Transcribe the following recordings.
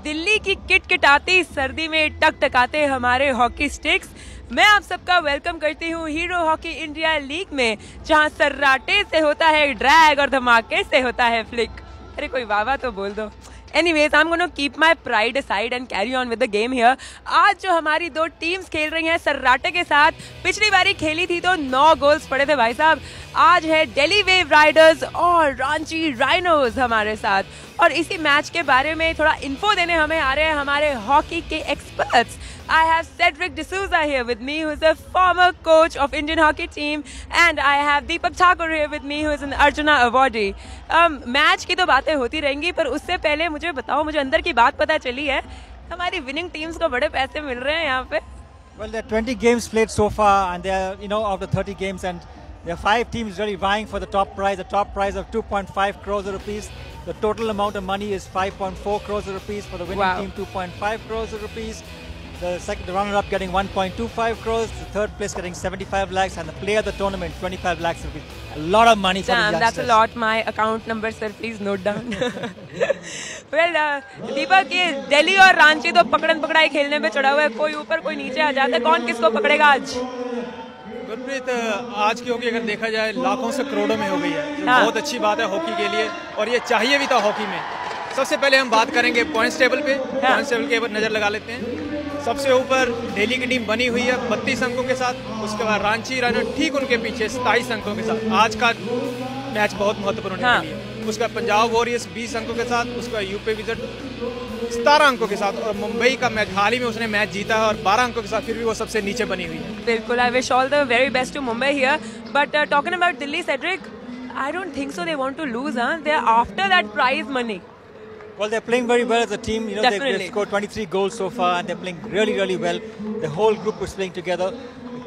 दिल्ली की किटकिटाती सर्दी में टकटकाते हमारे हॉकी स्टिक्स, मैं आप सबका वेलकम करती हूँ हीरो हॉकी इंडिया लीग में, जहाँ सर्राटे से होता है ड्रैग और धमाके से होता है फ्लिक। अरे कोई वाह तो बोल दो। Anyways, I'm going to keep my pride aside and carry on with the game here. आज जो हमारी दो टीम्स खेल रही हैं सर्राटे के साथ, पिछली बारी खेली थी तो 9 गोल्स पड़े थे भाई साहब। आज है दिल्ली वेव राइडर्स और रांची राइनोज हमारे साथ, और इसी मैच के बारे में थोड़ा इन्फो देने हमें आ रहे हैं हमारे हॉकी के experts. I have Cedric D'Souza here with me, who is a former coach of Indian hockey team, and I have Deepak Thakur here with me, who is an Arjuna awardee. Match की तो बातें होती रहेंगी, पर उससे पहले मुझे बताओ, मुझे अंदर की बात पता चली है, हमारी विनिंग टीम्स को बड़े पैसे मिल रहे हैं यहाँ पे। Well, there are 20 games played so far, and they are, out of 30 games, and there are 5 teams really vying for the top prize. The top prize of 2.5 crores of rupees. The total amount of money is 5.4 crores of rupees for the winning team. 2.5 crores of rupees. The runner-up getting 1.25 crores, the third place getting 75 lakhs, and the player of the tournament 25 lakhs rupees. A lot of money for the youngsters. That's a lot. My account number, sir, please note down. Well, दीपक, ये दिल्ली और रांची तो पकड़न पकड़ाई खेलने में चढ़ा हुआ है, कोई ऊपर कोई नीचे आ जाता है, कौन किसको पकड़ेगा आज? गुरप्रीत, आज की हॉकी अगर देखा जाए लाखों से करोड़ों में हो गई है, जो बहुत अच्छी बात है हॉकी के लिए, और ये चाहिए भी था हॉकी में। सबसे पहले हम बात करेंगे पॉइंट्स टेबल पे। पॉइंट्स टेबल के ऊपर नजर लगा लेते हैं। सबसे ऊपर दिल्ली की टीम बनी हुई है 32 अंकों के साथ, उसके बाद रांची राइनो ठीक उनके पीछे 27 अंकों के साथ। आज का मैच बहुत महत्वपूर्ण होने के लिए। उसका पंजाब वॉरियर्स 20 अंकों के साथ, उसका यूपी विजट 17 अंकों के साथ, और मुंबई का मैच हाल ही में उसने मैच जीता है और 12 अंकों के साथ, फिर भी वो सबसे नीचे बनी हुई है। बिल्कुल, I wish all the very best to Mumbai here, but talking about Delhi, Cedric, I don't think so they want to lose, they are after that prize money. Well, they're playing very well as a team. They've scored 23 goals so far, and they're playing really, really well. The whole group is playing together,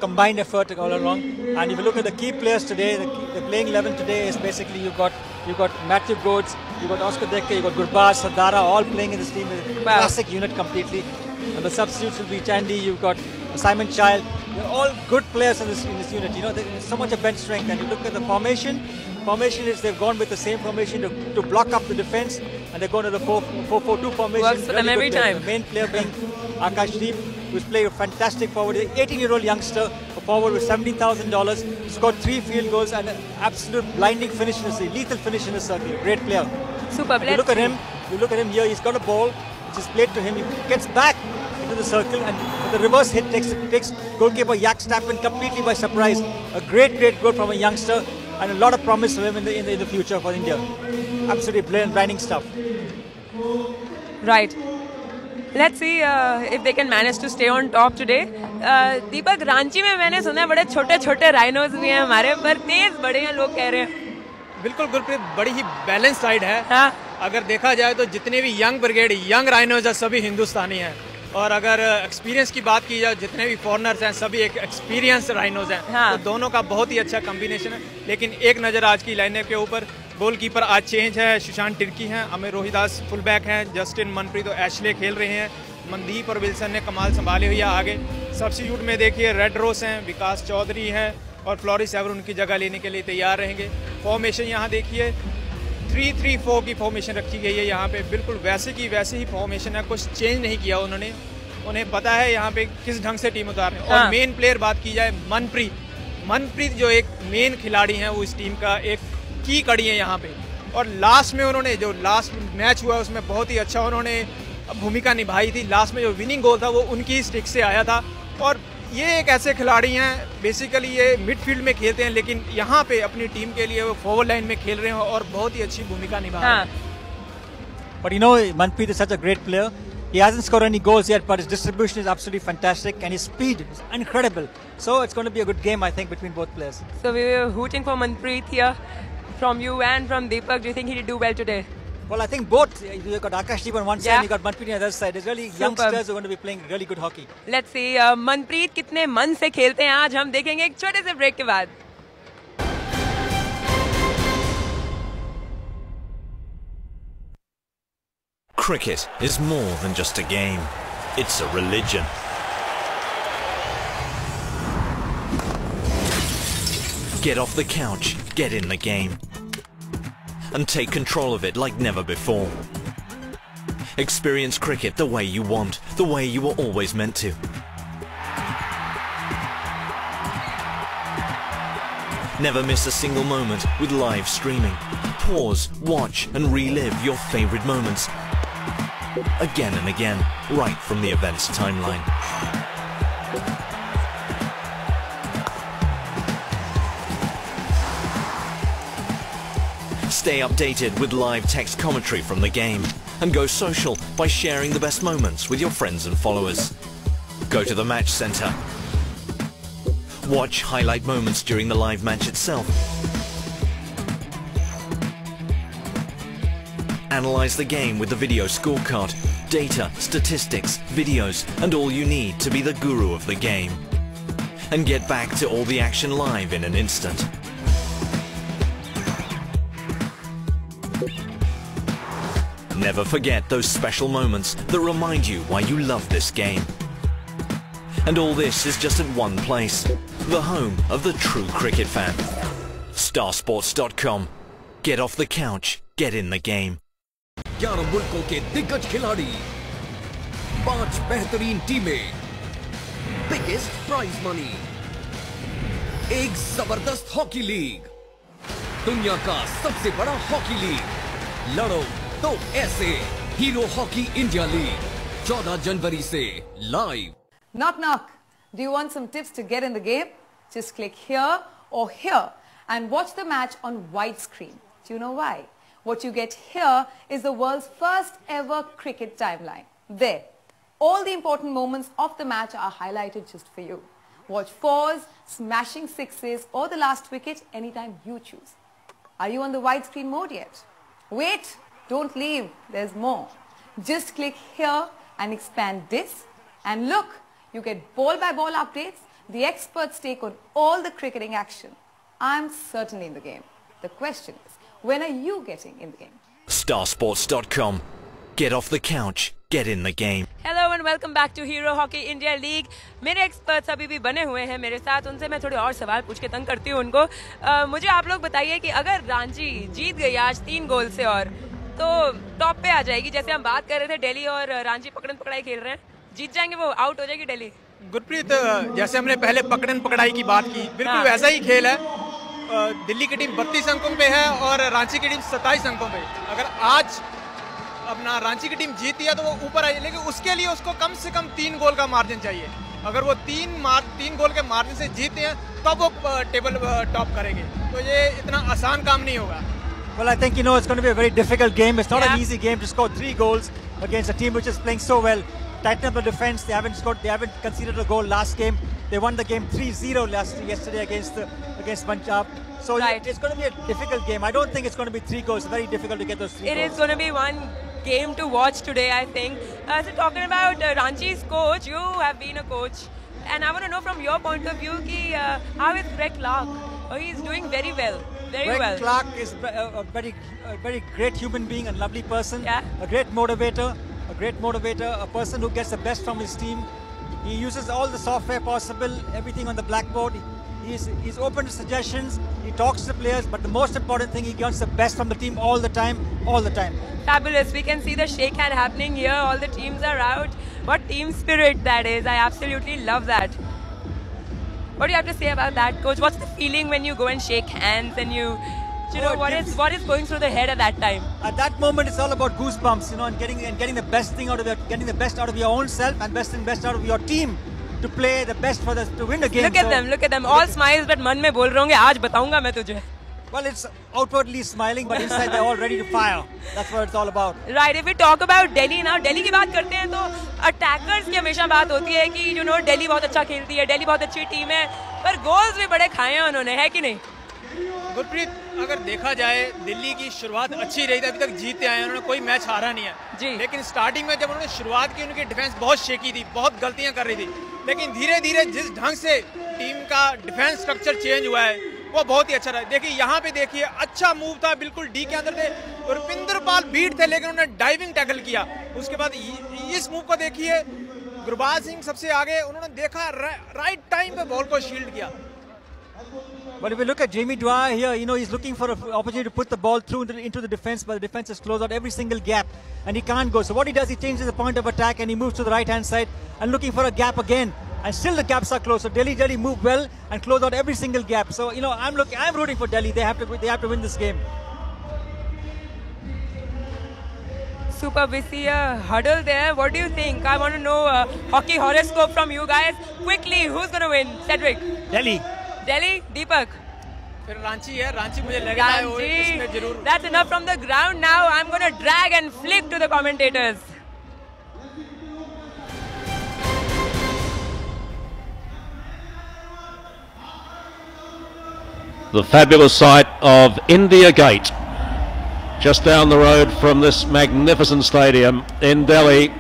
combined effort all along. And if you look at the key players today, the playing 11 today is basically you've got Matthew Goetz, you've got Oscar Dekke, you've got Gurbaz, Sardara, all playing in this team. It's a classic unit completely. And the substitutes will be Chandy. You've got Simon Child. They're all good players in this unit. There's so much of bench strength. And you look at the formation. Formation is they've gone with the same formation to block up the defense, and they're going to the 4-4-2 formation. Works for them every time. The main player being Akash Deep, who's playing a fantastic forward. He's an 18-year-old youngster, a forward with $17,000, scored 3 field goals and an absolute blinding finish in the lethal finish in the circle. Great player. Superb. You look at him here. He's got a ball which is played to him. He gets back into the circle, and with the reverse hit takes goalkeeper Yak Stappen completely by surprise. A great goal from a youngster. And a lot of promise for him in the future for India. Absolutely blinding stuff. Right. Let's see if they can manage to stay on top today. दीपक, रांची में मैंने सुना है बड़े छोटे rhinos भी हैं हमारे, पर तेज बड़े हैं लोग कह रहे हैं। बिल्कुल गुरप्रीत, बड़ी ही बैलेंस साइड है। हाँ? अगर देखा जाए तो जितने भी यंग ब्रिगेड, यंग राइनोज है, सभी हिंदुस्तानी हैं। और अगर एक्सपीरियंस की बात की जाए, जितने भी फॉरनर्स हैं सभी एक एक्सपीरियंस राइनोज हैं। तो दोनों का बहुत ही अच्छा कॉम्बिनेशन है। लेकिन एक नज़र आज की लाइनअप के ऊपर, गोलकीपर आज चेंज है, सुशांत टिर्की हैं, अमिर रोहिदास फुल बैक हैं, जस्टिन मनप्रीत और एशले खेल रहे हैं, मनदीप और विल्सन ने कमाल संभाले हुई है आगे। सब्स्टिट्यूट में देखिए रेड रोस हैं, विकास चौधरी हैं और फ्लोरिस एवर उनकी जगह लेने के लिए तैयार रहेंगे। फॉर्मेशन यहाँ देखिए 3-3-4 की फॉर्मेशन रखी गई है यहाँ पे, बिल्कुल वैसे की वैसे ही फॉर्मेशन है, कुछ चेंज नहीं किया उन्होंने। उन्हें पता है यहाँ पे किस ढंग से टीम उतारनी है। और मेन प्लेयर बात की जाए, मनप्रीत जो एक मेन खिलाड़ी हैं, वो इस टीम का एक की कड़ी है यहाँ पे। और लास्ट में उन्होंने जो लास्ट मैच हुआ उसमें बहुत ही अच्छा उन्होंने भूमिका निभाई थी। लास्ट में जो विनिंग गोल था वो उनकी स्टिक से आया था। और ये एक ऐसे खिलाड़ी हैं, बेसिकली ये मिडफील्ड में खेलते हैं, लेकिन यहाँ पे अपनी टीम के लिए वो फॉरवर्ड लाइन में खेल रहे हैं और बहुत ही अच्छी भूमिका निभा रहे हैं। But Manpreet is such a great player. He hasn't scored any goals yet, but his distribution is absolutely fantastic, and his speed is incredible. So it's going to be a good game, I think, between both players. So we were hooting for Manpreet here, from you and from Deepak. Do you think he did do well today? Well, I think both. You've got Akash Deep on one side, and you've got Manpreet on the other side. There's really youngsters who are going to be playing really good hockey. Let's see, Manpreet कितने मन से खेलते हैं आज, हम देखेंगे एक छोटे से ब्रेक के बाद। Cricket is more than just a game. It's a religion. Get off the couch, get in the game, and take control of it like never before. Experience cricket the way you want, the way you were always meant to. Never miss a single moment with live streaming. Pause, watch and relive your favourite moments again and again, right from the event's timeline. Stay updated with live text commentary from the game and go social by sharing the best moments with your friends and followers. Go to the match centre. Watch highlight moments during the live match itself. Analyze the game with the video scorecard, data, statistics, videos, and all you need to be the guru of the game. And get back to all the action live in an instant. Never forget those special moments that remind you why you love this game. And all this is just at one place, the home of the true cricket fan. Starsports.com. Get off the couch, get in the game. 11 मुल्कों के दिग्गज खिलाड़ी, 5 बेहतरीन टीमें, biggest prize money, एक जबरदस्त hockey league, दुनिया का सबसे बड़ा हॉकी लीग, लड़ो तो ऐसे, हीरो हॉकी इंडिया लीग, 14 जनवरी से live. Knock knock. Do you want some tips to get in the game? Just click here or here and watch the match on widescreen. Do you know why? What you get here is the world's first ever cricket timeline. There, all the important moments of the match are highlighted just for you. Watch fours, smashing sixes or the last wicket anytime you choose. Are you on the widescreen mode yet? Wait, don't leave, there's more. Just click here and expand this and look, you get ball by ball updates, the experts take on all the cricketing action. I'm certainly in the game. The question is, when are you getting in the game? Starsports.com. Get off the couch, get in the game. Hello and welcome back to Hero Hockey India League. मेरे experts अभी भी बने हुए हैं मेरे साथ, उनसे मैं थोड़े और सवाल पूछ के तंग करती हूँ उनको. मुझे आप लोग बताइए कि अगर रांची जीत गई आज 3 गोल से और तो टॉप पे आ जाएगी. जैसे हम बात कर रहे थे दिल्ली और रांची पकड़न पकड़ाई खेल रहे हैं, जीत जाएंगे वो, आउट हो जाएगी दिल्ली. गुरप्रीत, जैसे हमने पहले पकड़न पकड़ाई की बात की, बिल्कुल वैसा ही खेल है. दिल्ली की टीम 32 अंकों पे है और रांची की टीम 27 अंकों पे. अगर आज अपना रांची की टीम जीती है तो वो ऊपर आई, लेकिन उसके लिए उसको कम से कम 3 गोल का मार्जिन चाहिए. अगर वो 3 गोल के मार्जिन से जीते हैं तब वो टेबल टॉप करेंगे. तो ये इतना आसान काम नहीं होगा. Well, I think it's going to be a very difficult game. It's not an easy game to score 3 goals against a team which is playing so well. Tighten up the defense. They haven't conceded a goal last game. They won the game 3-0 yesterday against Punjab. So it's going to be a difficult game. I don't think it's going to be 3 goals. It's very difficult to get those 3 goals. It is going to be one game to watch today, I think. So talking about Ranchi's coach, you have been a coach, and I want to know from your point of view, how is Greg Clark? Oh, he's doing very well. Greg Clark is a very great human being, a lovely person, a great motivator, a person who gets the best from his team. He uses all the software possible, everything on the blackboard. He's open to suggestions, he talks to the players, but the most important thing, he gets the best from the team all the time. Fabulous. We can see the shake hand happening here. All the teams are out. What team spirit that is. I absolutely love that. What do you have to say about that, coach? What's the feeling when you go and shake hands and you know, what is going through the head at that time? At that moment, it's all about goosebumps, and getting the best thing out of it, getting the best out of your own self and best out of your team to play the best to win the game. Look at them, all smiles, but मन में बोल रहे होंगे आज बताऊंगा मैं तुझे. Well, it's outwardly smiling, but inside they're all ready to fire. That's what it's all about. Right. If we talk about Delhi now, Delhi की बात करते हैं तो attackers की हमेशा बात होती है कि Delhi बहुत अच्छा खेलती है, Delhi बहुत अच्छी टीम है, पर goals भी बड़े खाए हैं उन्होंने, है कि नहीं? गुरप्रीत, अगर देखा जाए दिल्ली की शुरुआत अच्छी रही थी, अभी तक जीते आए हैं, उन्होंने कोई मैच हारा नहीं है जी. लेकिन स्टार्टिंग में जब उन्होंने शुरुआत की, उनकी डिफेंस बहुत शेकी थी, बहुत गलतियां कर रही थी, लेकिन धीरे धीरे जिस ढंग से टीम का डिफेंस स्ट्रक्चर चेंज हुआ है वो बहुत ही अच्छा रहा. देखिए यहाँ पे देखिए, अच्छा मूव था, बिल्कुल डी के अंदर थे, रुपिंदर पाल बीट थे, लेकिन उन्होंने डाइविंग टैकल किया. उसके बाद इस मूव को देखिए, गुरबाज सिंह सबसे आगे, उन्होंने देखा राइट टाइम पे बॉल को शील्ड किया. But if you look at Jamie Dwyer here, he's looking for an opportunity to put the ball through into the defense, but the defense has closed out every single gap. and he can't go. So what he does, he changes the point of attack and he moves to the right-hand side and looking for a gap again. And still the gaps are close. So Delhi move well and close out every single gap. So you know, I'm rooting for Delhi. They have to win this game. Super, we see a huddle there. What do you think? I want to know hockey horoscope from you guys. Quickly, who's going to win? Cedric? Delhi. Delhi? Deepak? फिर रांची है, रांची मुझे लग रहा है वो इसमें जरूर. That's enough from the ground now. I'm going to drag and flip to the commentators. The fabulous sight of India Gate, just down the road from this magnificent stadium in Delhi.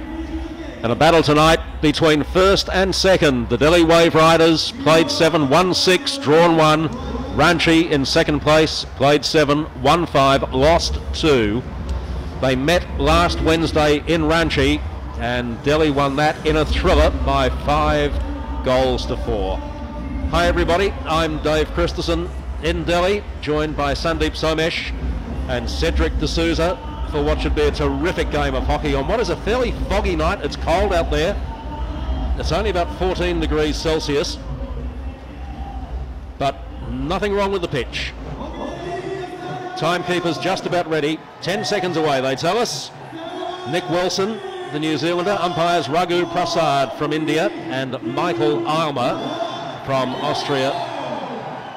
And a battle tonight between first and second. The Delhi Waveriders played 7, won 6, drawn 1. Ranchi in second place, played 7, won 5, lost 2. They met last Wednesday in Ranchi and Delhi won that in a thriller by 5 goals to 4. Hi everybody, I'm Dave Christensen in Delhi, joined by Sandeep Somesh and Cedric D'Souza for what should be a terrific game of hockey on what is a fairly foggy night. It's cold out there. It's only about 14 degrees Celsius, but nothing wrong with the pitch. Timekeeper's just about ready. 10 seconds away, they tell us. Nick Wilson, the New Zealander, umpires Raghu Prasad from India and Michael Aylmer from Austria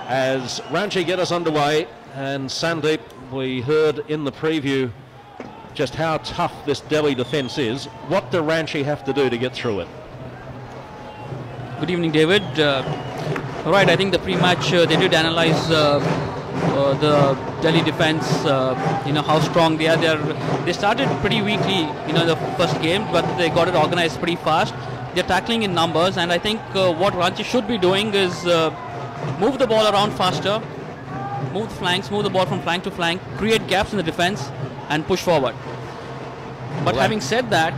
as Ranchi get us underway. And Sandeep, we heard in the preview just how tough this Delhi defence is. What do Ranchi have to do to get through it? Good evening, David. Right, I think the pre-match they did analyze the Delhi defence, how strong they are. They started pretty weakly, in the first game, but they got it organised pretty fast. They're tackling in numbers, and I think what Ranchi should be doing is move the ball around faster, move the flanks, move the ball from flank to flank, create gaps in the defence, and push forward. But having said that,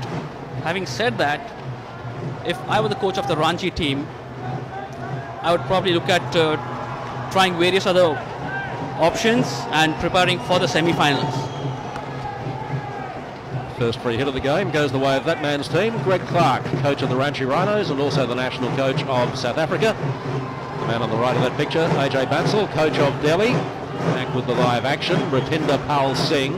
if I were the coach of the Ranchi team, I would probably look at trying various other options and preparing for the semi-finals. First free hit of the game goes the way of that man's team, Greg Clark, coach of the Ranchi Rhinos and also the national coach of South Africa. The man on the right of that picture, AJ Bansal, coach of Delhi. Back with the live action, Rupinder Pal Singh.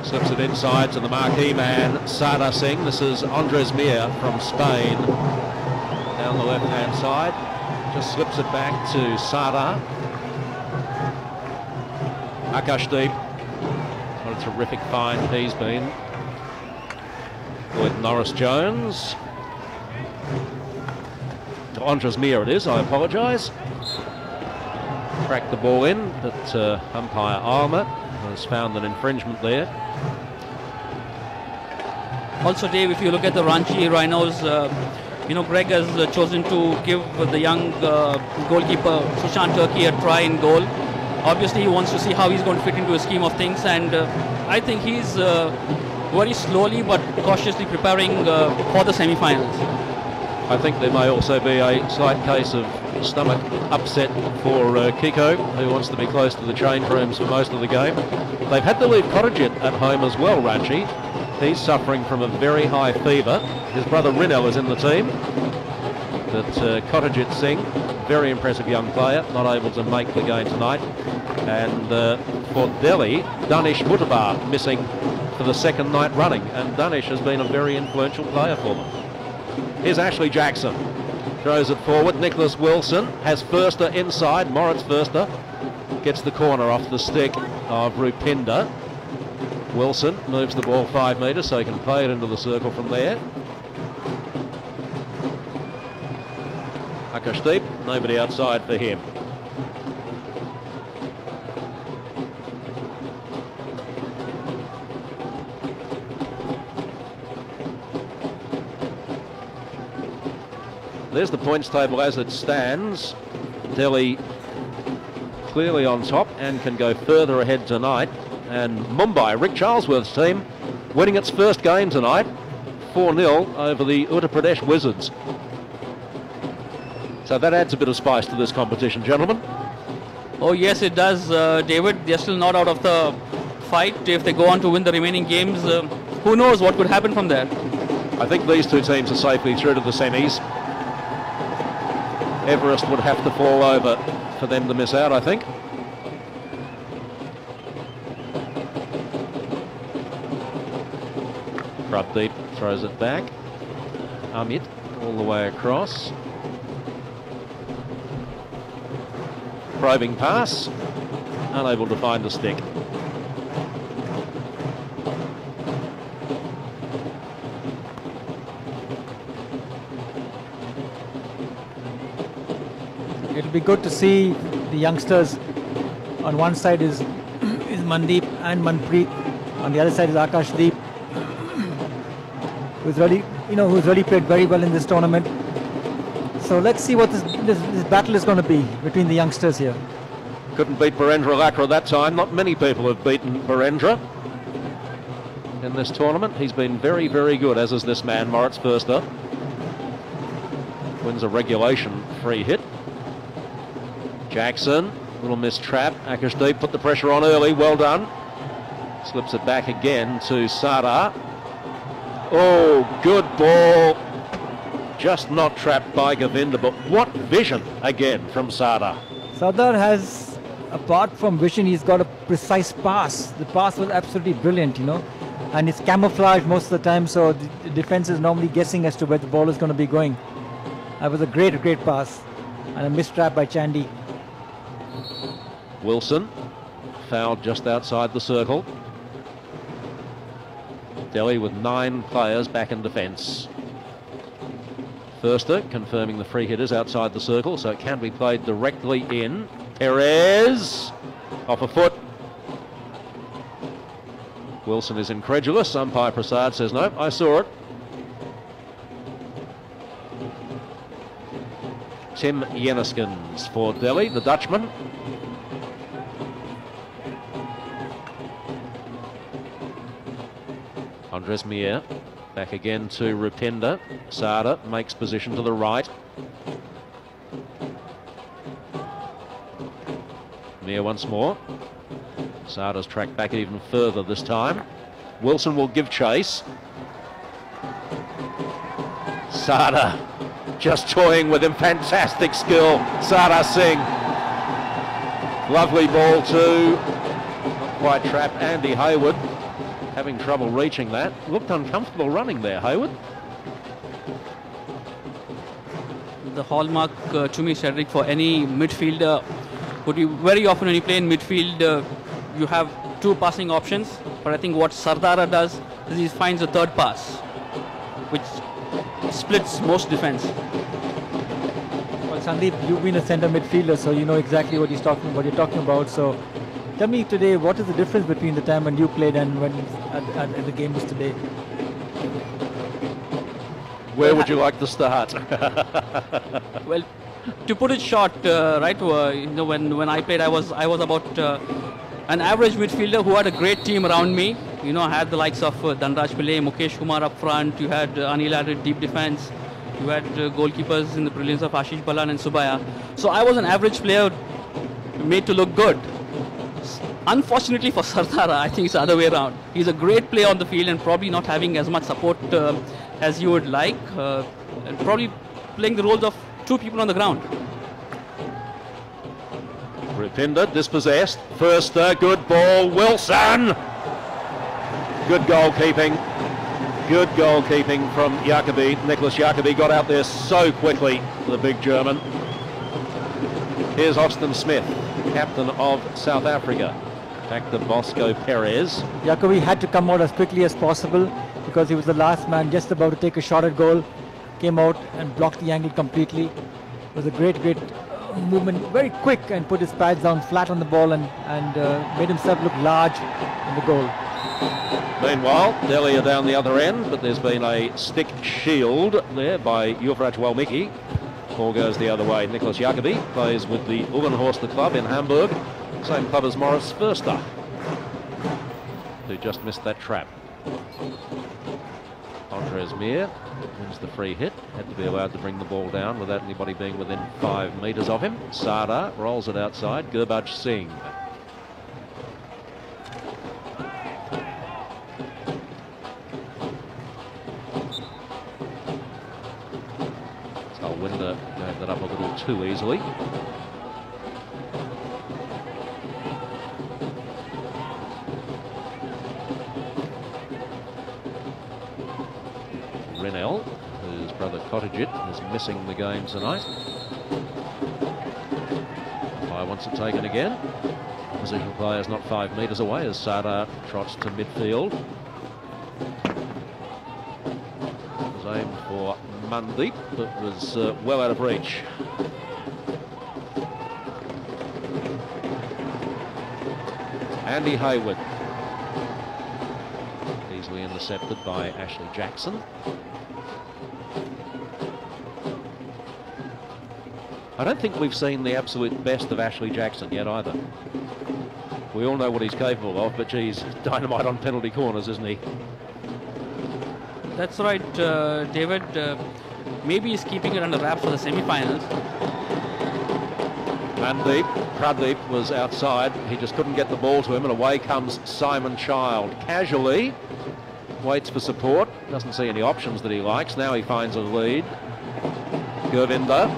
Slips it inside to the marquee man, Sada Singh. This is Andres Mir from Spain. Down the left-hand side. Just slips it back to Sada. Akashdeep. What a terrific find he's been. With Norris Jones. To Andres Mir it is, I apologise. Cracked the ball in, but umpire Aylmer has found an infringement there. Also, Dave, if you look at the Ranchi Rhinos, Greg has chosen to give the young goalkeeper Sushant Turkey a try in goal. Obviously, he wants to see how he's going to fit into a scheme of things, and I think he's very slowly but cautiously preparing for the semi-finals. I think there may also be a slight case of stomach upset for Kiko, who wants to be close to the change rooms for most of the game. They've had to leave Kotajit at home as well, Ranchi. He's suffering from a very high fever. His brother Rinel is in the team. But Kotajit Singh, very impressive young player, not able to make the game tonight. And for Delhi, Danish Mutabar missing for the second night running. And Danish has been a very influential player for them. Here's Ashley Jackson. Throws it forward. Nicholas Wilson has Förster inside. Moritz Förster gets the corner off the stick of Rupinder. Wilson moves the ball 5 metres so he can play it into the circle from there. Akashdeep, nobody outside for him. There's the points table as it stands. Delhi clearly on top and can go further ahead tonight. And Mumbai, Rick Charlesworth's team, winning its first game tonight, 4-0 over the Uttar Pradesh Wizards. So that adds a bit of spice to this competition, gentlemen. Oh yes, it does, David. They're still not out of the fight. If they go on to win the remaining games, who knows what could happen from there. I think these two teams are safely through to the semis. Everest would have to fall over for them to miss out, I think. Prabdeep throws it back. Amit all the way across. Probing pass. Unable to find the stick. It'll be good to see the youngsters. On one side is Mandeep and Manpreet. On the other side is Akashdeep, who's really played very well in this tournament. So let's see what this battle is going to be between the youngsters here. Couldn't beat Birendra Lakra that time. Not many people have beaten Birendra in this tournament. He's been very, very good, as is this man, Moritz Förster. Wins a regulation free hit. Jackson, little missed trap. Akashdeep put the pressure on early. Well done. Slips it back again to Sardar. Oh, good ball. Just not trapped by Govinda, but what vision again from Sardar. Sardar has, apart from vision, he's got a precise pass. The pass was absolutely brilliant, and it's camouflaged most of the time, so the defense is normally guessing as to where the ball is going to be going. That was a great pass, and a missed trap by Chandy. Wilson fouled just outside the circle. Delhi with 9 players back in defence. Förster confirming the free hit is outside the circle, so it can be played directly in. Perez off a foot. Wilson is incredulous. Umpire Prasad says no, I saw it. Tim Jenniskens for Delhi, the Dutchman. Andres Mier back again to Rupinder. Sada makes position to the right. Mier once more. Sada's tracked back even further this time. Wilson will give chase. Sada just toying with him. Fantastic skill. Sada Singh. Lovely ball too. Not quite trapped. Andy Hayward having trouble reaching that. Looked uncomfortable running there, Hayward. The hallmark to me, Cedric, for any midfielder would be very often when you play in midfield, you have 2 passing options. But I think what Sardara does is he finds a 3rd pass, which splits most defense. Well, Sandeep, you've been a centre midfielder, so you know exactly what you're talking about. So tell me today, what is the difference between the time when you played and when at the game was today? Where would you like to start? Well, to put it short, right? When I played, I was about an average midfielder who had a great team around me. I had the likes of Dhanraj Pillai, Mukesh Kumar up front. You had Anil at deep defense. You had goalkeepers in the brilliance of Ashish Balan and Subaya. So I was an average player made to look good. Unfortunately for Sardara, I think it's the other way around. He's a great player on the field and probably not having as much support as you would like, and probably playing the roles of 2 people on the ground. Rupinder dispossessed. Förster, good ball. Wilson! Good goalkeeping. Good goalkeeping from Jacobi. Nicholas Jacobi got out there so quickly, the big German. Here's Austin Smith, captain of South Africa. Back to Bosco Perez. Jacobi had to come out as quickly as possible because he was the last man just about to take a shot at goal. Came out and blocked the angle completely. It was a great movement, very quick, and put his pads down flat on the ball and made himself look large in the goal. Meanwhile, Delhi are down the other end, but there's been a stick shield there by Yuvraj Walmiki. Ball goes the other way. Nicholas Jacobi plays with the Uhrenhorst Club in Hamburg. Same club as Moritz Förster, who just missed that trap. Andres Mier wins the free hit. Had to be allowed to bring the ball down without anybody being within 5 metres of him. Sardar rolls it outside. Gurbaj Singh. Defender gave that up a little too easily. Renell, whose brother Cottagit is missing the game tonight. Wants it taken again. Opposition players not 5 metres away as Sardar trots to midfield. It was aimed for Mandeep, but was well out of reach. Andy Hayward. Easily intercepted by Ashley Jackson. I don't think we've seen the absolute best of Ashley Jackson yet either. We all know what he's capable of, but geez, dynamite on penalty corners, isn't he? That's right, David. Maybe he's keeping it under wraps for the semi-finals. Pradeep was outside. He just couldn't get the ball to him, and away comes Simon Child. Casually waits for support. Doesn't see any options that he likes. Now he finds a lead. Gurvinder.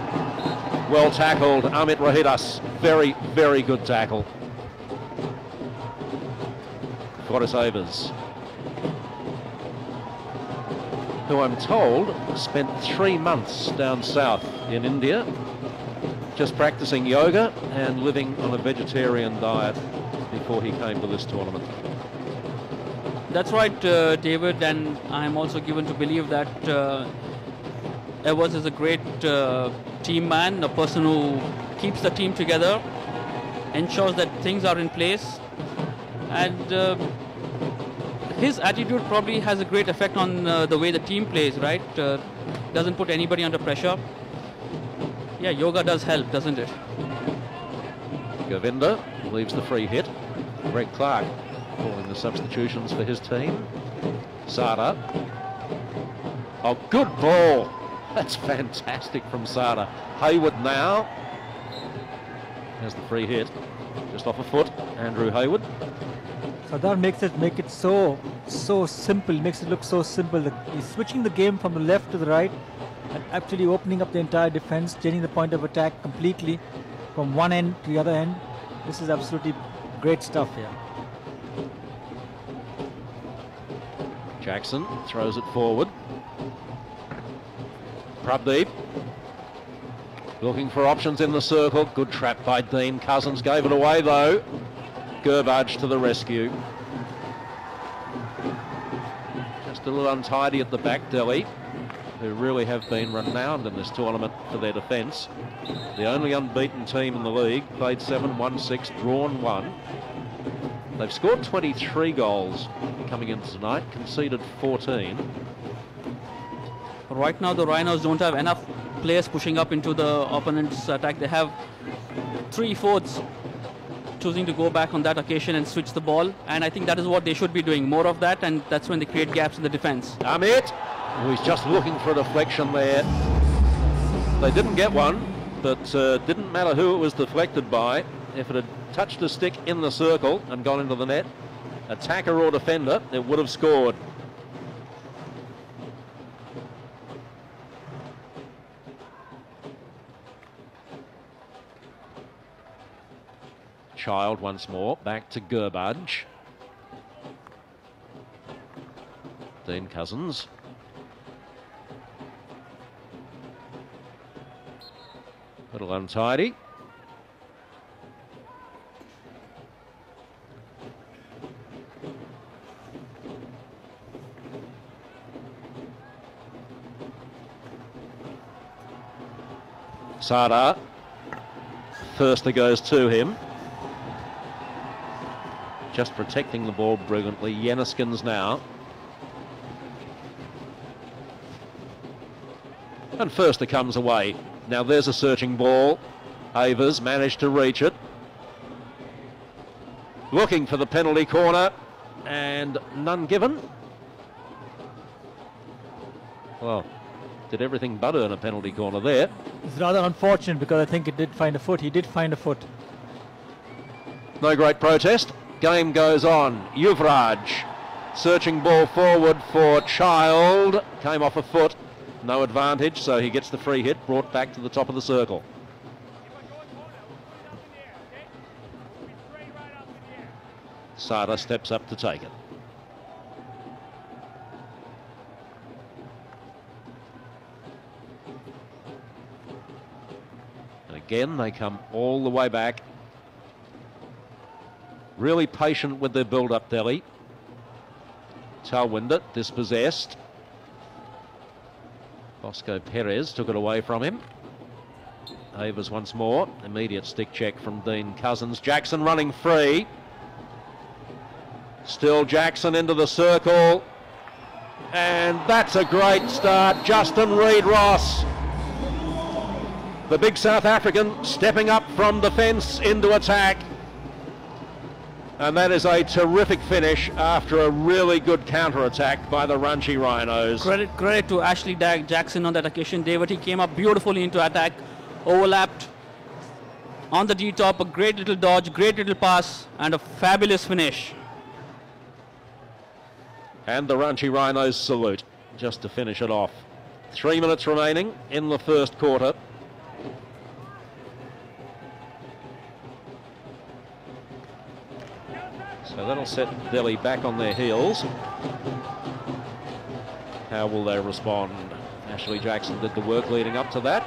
Well tackled, Amit Rahidas. Very, very good tackle. Forrest Avers, who I'm told spent 3 months down south in India just practicing yoga and living on a vegetarian diet before he came to this tournament. That's right, David, and I'm also given to believe that Evers is a great team man, a person who keeps the team together, ensures that things are in place, and his attitude probably has a great effect on the way the team plays, right? Doesn't put anybody under pressure. Yeah, yoga does help, doesn't it? Govinda leaves the free hit. Greg Clark calling the substitutions for his team. Sada. Oh, good ball. That's fantastic from Sada. Hayward now has the free hit. Just off a foot, Andrew Hayward. Sardar makes it so simple, makes it look so simple. He's switching the game from the left to the right and actually opening up the entire defense, changing the point of attack completely from one end to the other end. This is absolutely great stuff here. Jackson throws it forward. Prabdeep looking for options in the circle. Good trap by Dean Cousins. Gave it away though. Gurbadge to the rescue. Just a little untidy at the back, Delhi, who really have been renowned in this tournament for their defence. The only unbeaten team in the league, played 7, won 6, drawn 1. They've scored 23 goals coming into tonight, conceded 14. Right now the Rhinos don't have enough players pushing up into the opponent's attack. They have 3/4 choosing to go back on that occasion and switch the ball, and I think that is what they should be doing, more of that, and that's when they create gaps in the defense. Amit, he's just looking for a deflection there. They didn't get one, but didn't matter who it was deflected by. If it had touched a stick in the circle and gone into the net, attacker or defender, it would have scored. Child once more, back to Gurbadge. Dean Cousins. Little untidy. Sardar. Thurster goes to him. Just protecting the ball brilliantly. Yenniskins now. And Furster comes away. Now there's a searching ball. Avers managed to reach it. Looking for the penalty corner. And none given. Well, did everything but earn a penalty corner there. It's rather unfortunate because I think it did find a foot. He did find a foot. No great protest. Game goes on. Yuvraj searching ball forward for Child. Came off a foot. No advantage, so he gets the free hit, brought back to the top of the circle. Sada steps up to take it. And again, they come all the way back. Really patient with their build-up, Delhi. Talwinder dispossessed. Bosco Perez took it away from him. Avers once more. Immediate stick check from Dean Cousins. Jackson running free. Still Jackson into the circle. And that's a great start. Justin Reid-Ross, the big South African, stepping up from defence into attack. And that is a terrific finish after a really good counter-attack by the Ranchi Rhinos. Credit to Ashley Jackson on that occasion, David. He came up beautifully into attack, overlapped on the D-top, a great little dodge, great little pass, and a fabulous finish. And the Ranchi Rhinos salute just to finish it off. 3 minutes remaining in the first quarter. So that'll set Delhi back on their heels. How will they respond? Ashley Jackson did the work leading up to that.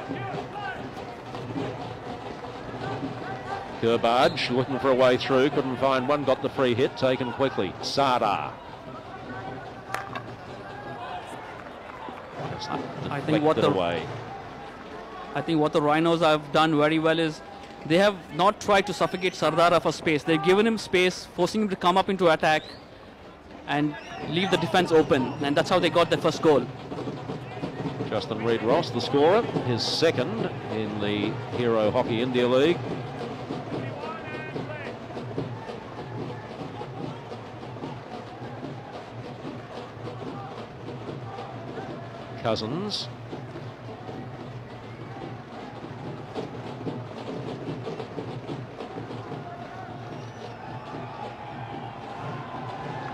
Gerbage looking for a way through, couldn't find one, got the free hit, taken quickly. Sada. I think what the Rhinos have done very well is they have not tried to suffocate Sardara for space. They've given him space, forcing him to come up into attack and leave the defense open. And that's how they got their first goal. Justin Reid-Ross, the scorer, his second in the Hero Hockey India League. Cousins.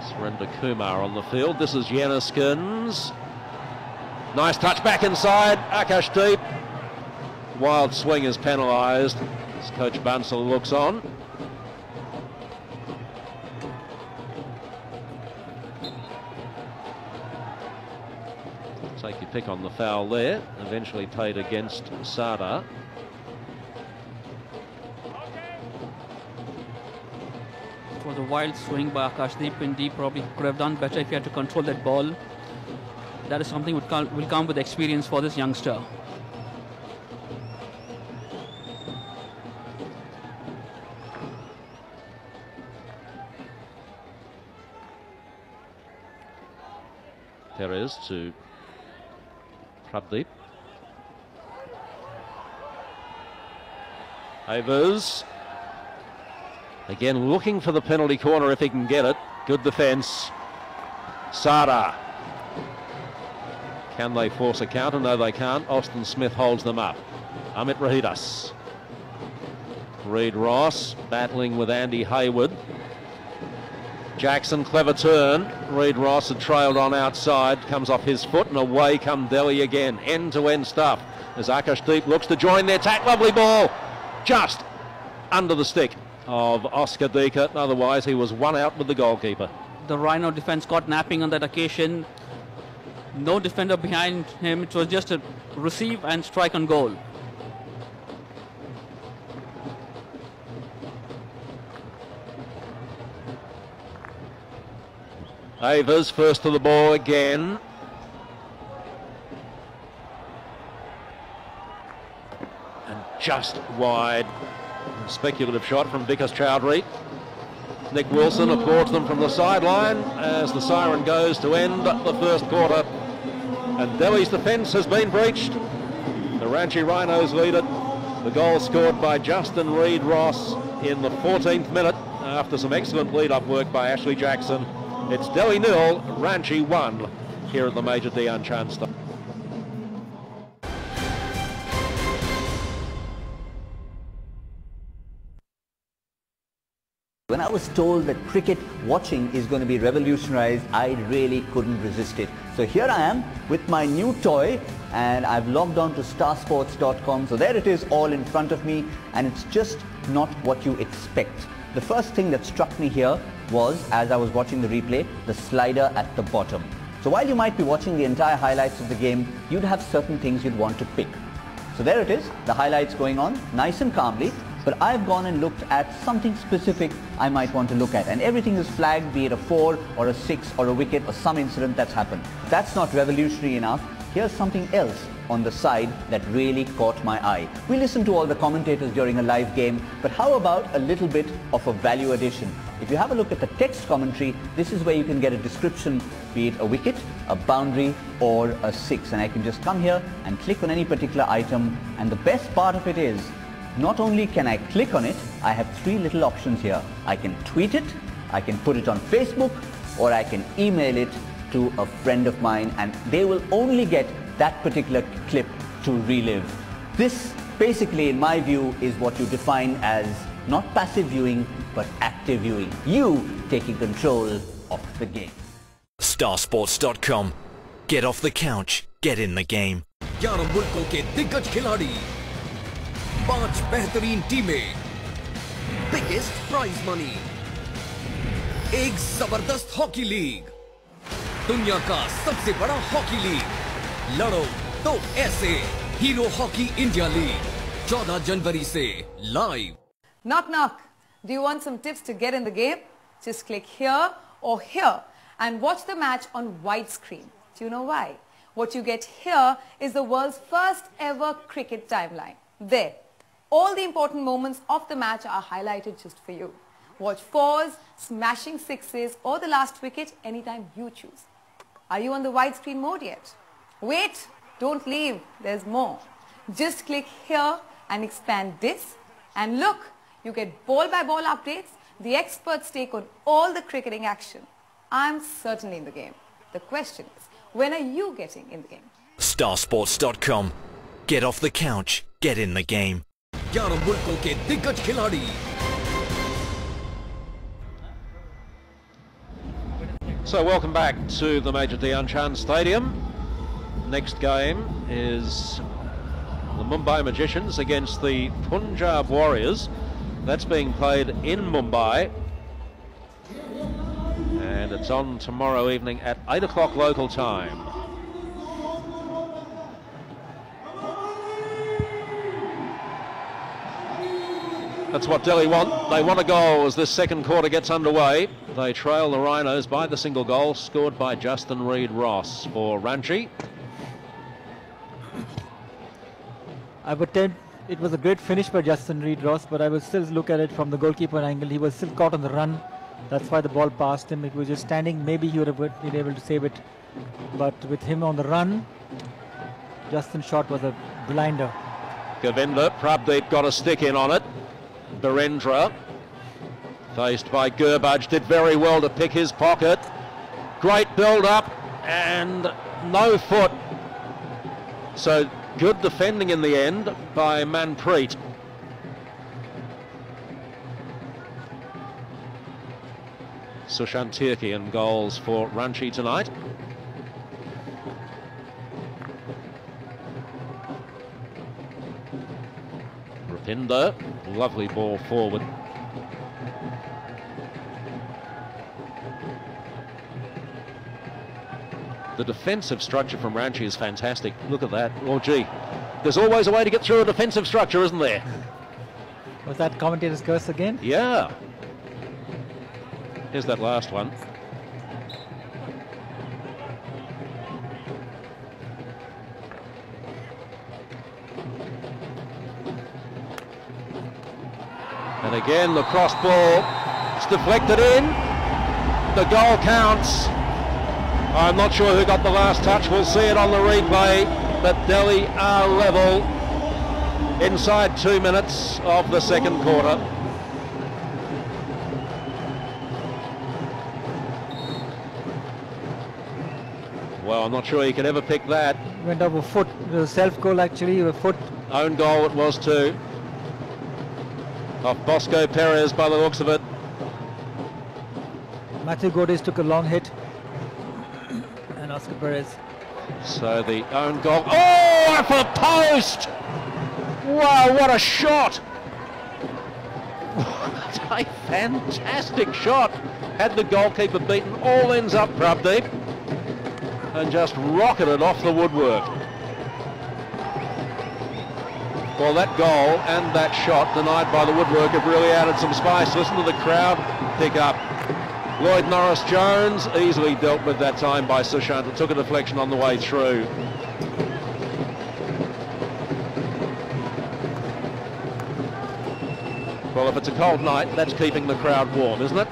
Surrender Kumar on the field. This is Yanniskins. Nice touch back inside. Akashdeep. Wild swing is penalised as Coach Bansal looks on. Take your pick on the foul there. Eventually paid against Sada. It was a wild swing by Akashdeep. Indeed, probably could have done better if he had to control that ball. That is something that will come with experience for this youngster. Perez to Pradeep. Avers. Again looking for the penalty corner if he can get it. Good defence. Sada. Can they force a counter? No, they can't. Austin Smith holds them up. Amit Rahidas. Reid-Ross battling with Andy Hayward. Jackson, clever turn. Reid-Ross had trailed on outside, comes off his foot, and away come Delhi again. End-to-end stuff as Akashdeep looks to join the attack. Lovely ball, just under the stick of Oscar Dika. Otherwise, he was one out with the goalkeeper. The Rhino defense caught napping on that occasion. No defender behind him. It was just a receive and strike on goal. Avers first to the ball again. And just wide. Speculative shot from Vikas Chowdhury. Nick Wilson applauds them from the sideline as the siren goes to end the first quarter. And Delhi's defence has been breached. The Ranchi Rhinos lead it. The goal scored by Justin Reid-Ross in the 14th minute after some excellent lead-up work by Ashley Jackson. It's Delhi 0, Ranchi 1 here at the Major Dhyan Chand Stadium. when I was told that cricket watching is going to be revolutionized, I really couldn't resist it. So here I am with my new toy, and I've logged on to starsports.com. So there it is, all in front of me, and it's just not what you expect. The first thing that struck me here was, as I was watching the replay, the slider at the bottom. So while you might be watching the entire highlights of the game, you'd have certain things you'd want to pick. So there it is, the highlights going on, nice and calmly. But I've gone and looked at something specific I might want to look at. And everything is flagged, be it a 4 or a 6 or a wicket or some incident that's happened. If that's not revolutionary enough, here's something else on the side that really caught my eye. We listen to all the commentators during a live game, but how about a little bit of a value addition? If you have a look at the text commentary, this is where you can get a description, be it a wicket, a boundary or a 6. And I can just come here and click on any particular item. And the best part of it is, not only can I click on it, I have 3 little options here. I can tweet it, I can put it on Facebook, or I can email it to a friend of mine, and they will only get that particular clip to relive. This basically, in my view, is what you define as not passive viewing, but active viewing. You taking control of the game. Starsports.com. Get off the couch, get in the game. 11 मुल्कों के दिग्गज खिलाड़ी, 5 बेहतरीन टीमें, biggest prize money, एक जबरदस्त hockey league, दुनिया का सबसे बड़ा हॉकी लीग। लड़ो तो ऐसे, हीरो हॉकी इंडिया लीग 14 जनवरी से live. Knock knock. Do you want some tips to get in the game? Just click here or here and watch the match on widescreen. Do you know why? What you get here is the world's first ever cricket timeline. There. All the important moments of the match are highlighted just for you. Watch 4s, smashing 6s or the last wicket anytime you choose. Are you on the widescreen mode yet? Wait, don't leave, there's more. Just click here and expand this, and look, you get ball by ball updates, the experts take on all the cricketing action. I'm certainly in the game. The question is, when are you getting in the game? Starsports.com. Get off the couch, get in the game. 11 मुल्कों के दिग्गज खिलाड़ी। So welcome back to the Major Dhyan Chand Stadium. Next game is the Mumbai Magicians against the Punjab Warriors. That's being played in Mumbai, and it's on tomorrow evening at 8 o'clock local time. That's what Delhi want. They want a goal as this second quarter gets underway. They trail the Rhinos by the single goal scored by Justin Reid-Ross for Ranchi. I would tend, it was a great finish by Justin Reid-Ross, but I will still look at it from the goalkeeper angle. He was still caught on the run. That's why the ball passed him. If he was just standing, maybe he would have been able to save it. But with him on the run, Justin's shot was a blinder. Govinda, Prabdeep got a stick in on it. Birendra, faced by Gurbaj, did very well to pick his pocket. Great build-up and no foot. So good defending in the end by Manpreet. Sushant Tirki and goals for Ranchi tonight. Rupinder, lovely ball forward. The defensive structure from Ranchi is fantastic. Look at that. Oh, gee. There's always a way to get through a defensive structure, isn't there? Was that commentator's curse again? Yeah. Here's that last one. And again, the cross ball. It's deflected in. The goal counts. I'm not sure who got the last touch. We'll see it on the replay. But Delhi are level inside 2 minutes of the second quarter. Well, I'm not sure he could ever pick that. Went over foot. It was a self-goal actually, a foot. Own goal it was too. Off Bosco Perez by the looks of it. Matthew Godes took a long hit. And Oscar Perez. So the own goal. Oh, off the post! Wow, what a shot! What a fantastic shot. Had the goalkeeper beaten, all ends up Prabdeep, and just rocketed off the woodwork. Well, that goal and that shot denied by the woodwork have really added some spice. Listen to the crowd pick up. Lloyd Norris-Jones easily dealt with that time by Sushant. It took a deflection on the way through. Well, if it's a cold night, that's keeping the crowd warm, isn't it?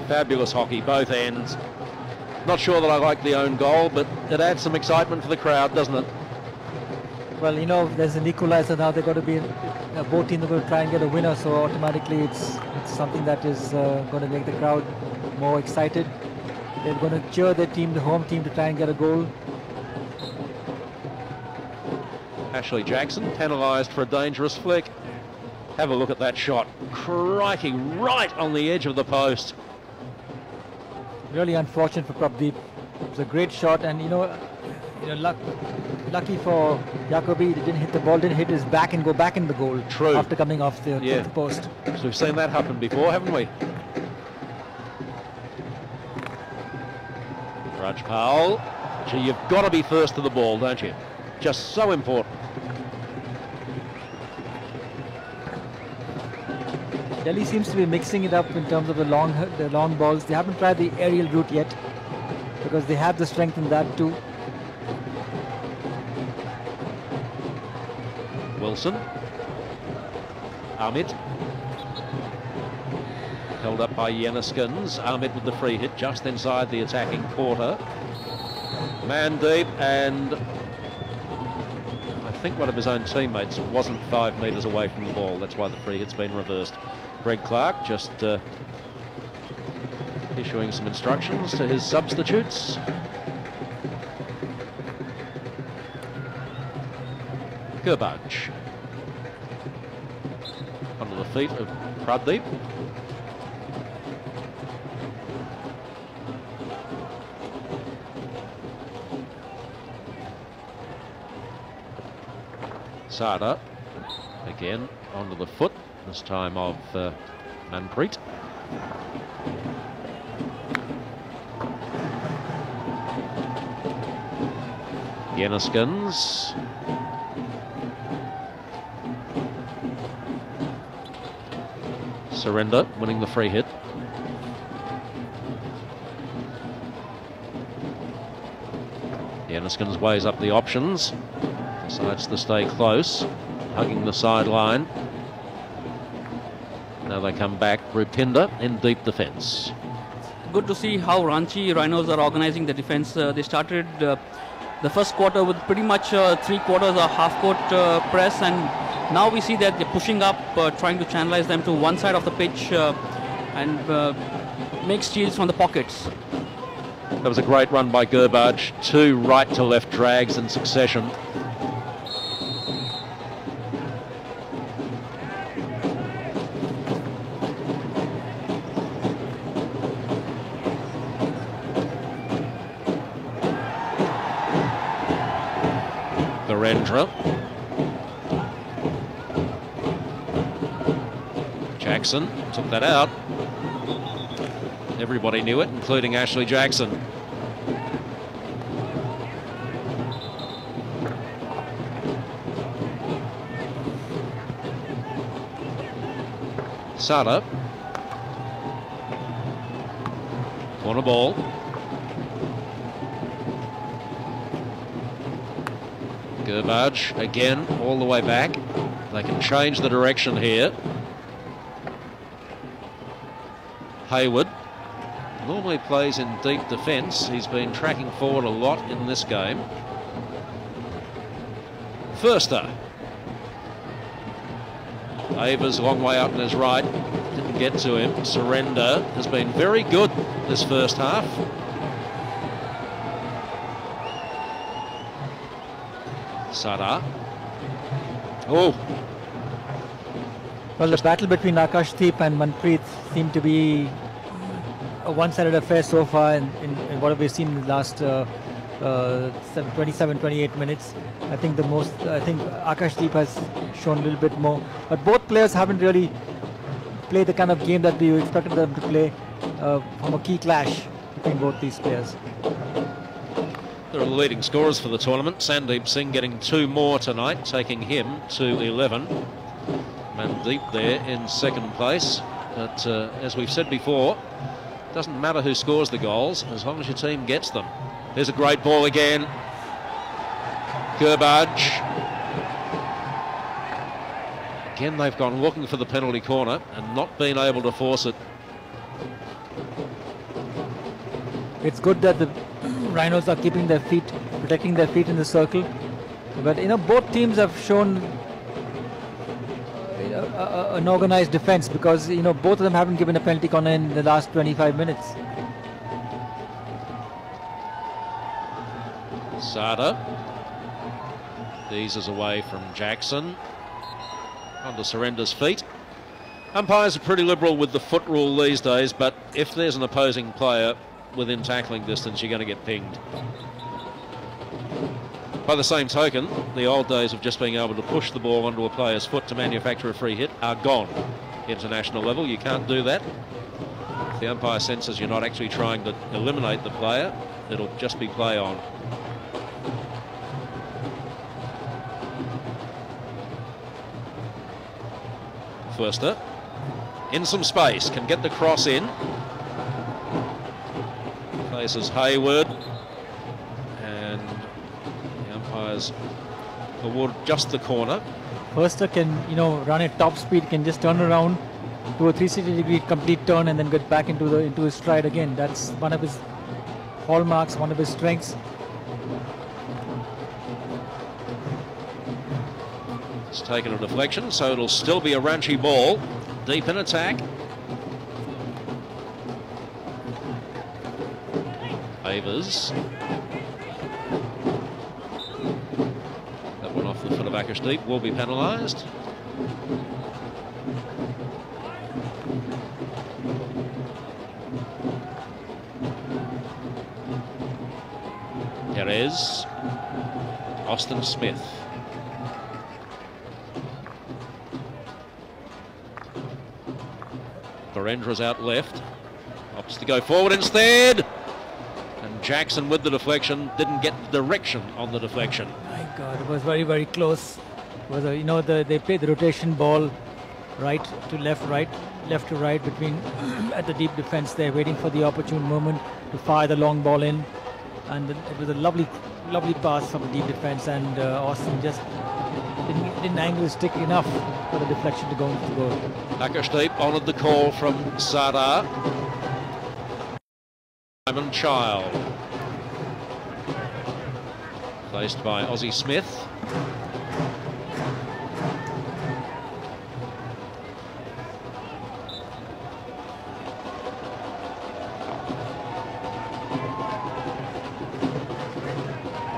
Fabulous hockey, both ends. Not sure that I like the own goal, but it adds some excitement for the crowd, doesn't it? Well, you know, there's an equalizer now. They've got to be, both teams are going to try and get a winner, so automatically it's something that is going to make the crowd more excited. They're going to cheer their team, the home team, to try and get a goal. Ashley Jackson penalised for a dangerous flick. Have a look at that shot. Crikey, right on the edge of the post. Really unfortunate for Prabdeep. It was a great shot, and lucky for Jacobi, he didn't hit the ball, didn't hit his back and go back in the goal. True. After coming off the post. So we've seen that happen before, haven't we? Rajpal. Gee, you've got to be first to the ball, don't you? Just so important. Delhi seems to be mixing it up in terms of the long balls. They haven't tried the aerial route yet because they have the strength in that too. Wilson. Amit. Held up by Yenniskins. Amit with the free hit just inside the attacking quarter. Man deep, and I think one of his own teammates wasn't 5 metres away from the ball. That's why the free hit's been reversed. Greg Clark just issuing some instructions to his substitutes. Garbage. Under the feet of Pradeep. Sada again onto the foot, this time of Manpreet. Yenniskins. Surrender winning the free hit. Yenniskins weighs up the options. Decides to stay close, hugging the sideline. Now they come back. Rupinder in deep defence. Good to see how Ranchi Rhinos are organising the defence. They started the first quarter with pretty much 3 quarters of half-court press, and now we see that they're pushing up, trying to channelize them to one side of the pitch and make steals from the pockets. That was a great run by Garbage. 2 right to left drags in succession. Narendra. Jackson took that out. Everybody knew it, including Ashley Jackson. Sada. Corner ball. Garbage again, all the way back. They can change the direction here. Hayward normally plays in deep defence. He's been tracking forward a lot in this game. Firster. Avers a long way out on his right. Didn't get to him. Surrender has been very good this first half. Sada. Oh. Well, the battle between Akashdeep and Manpreet seemed to be a one-sided affair so far in what we've seen in the last 27-28 minutes. I think Akashdeep has shown a little bit more, but both players haven't really played the kind of game that we expected them to play from a key clash between both these players. There are the leading scorers for the tournament. Sandeep Singh getting 2 more tonight, taking him to 11. Mandeep there in second place, but as we've said before, it doesn't matter who scores the goals as long as your team gets them. There's a great ball again. Gurbaj. Again, they've gone looking for the penalty corner and not been able to force it. It's good that the Rhinos are keeping their feet, protecting their feet in the circle. But both teams have shown an organized defense, because both of them haven't given a penalty corner in the last 25 minutes. Sada eases away from Jackson. Under Surrender's feet. Umpires are pretty liberal with the foot rule these days, but if there's an opposing player within tackling distance, you're going to get pinged. By the same token, the old days of just being able to push the ball onto a player's foot to manufacture a free hit are gone. International level, you can't do that. If the umpire senses you're not actually trying to eliminate the player, it'll just be play on. Forster in some space, can get the cross in. Faces Hayward, and the umpires award just the corner. Forster can, run at top speed, can just turn around, do a 360-degree complete turn, and then get back into his stride again. That's one of his hallmarks, one of his strengths. It's taken a deflection, so it'll still be a Ranchi ball. Deep in attack. Avers. That one off the foot of Akashdeep will be penalised. Perez. Austin Smith. Barendra's out left, opts to go forward instead, and Jackson with the deflection didn't get the direction on the deflection. My God, it was very, very close. It was they played the rotation ball, right to left, left to right, between at the deep defense there, waiting for the opportune moment to fire the long ball in, and it was a lovely pass from the deep defense, and Austin just didn't angle his stick enough for the deflection to go into the goal. Akashdeep honoured the call from Sada. Simon Child. Placed by Ozzie Smith.